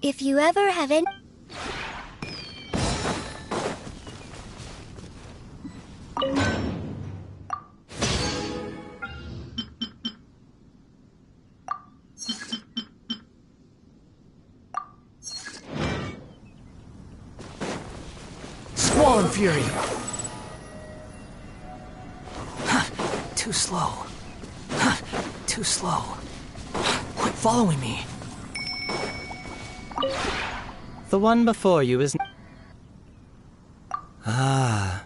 If you ever have any... Squall and Fury! Too slow. Too slow. Quit following me. The one before you is... Ah.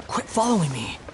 Quit following me.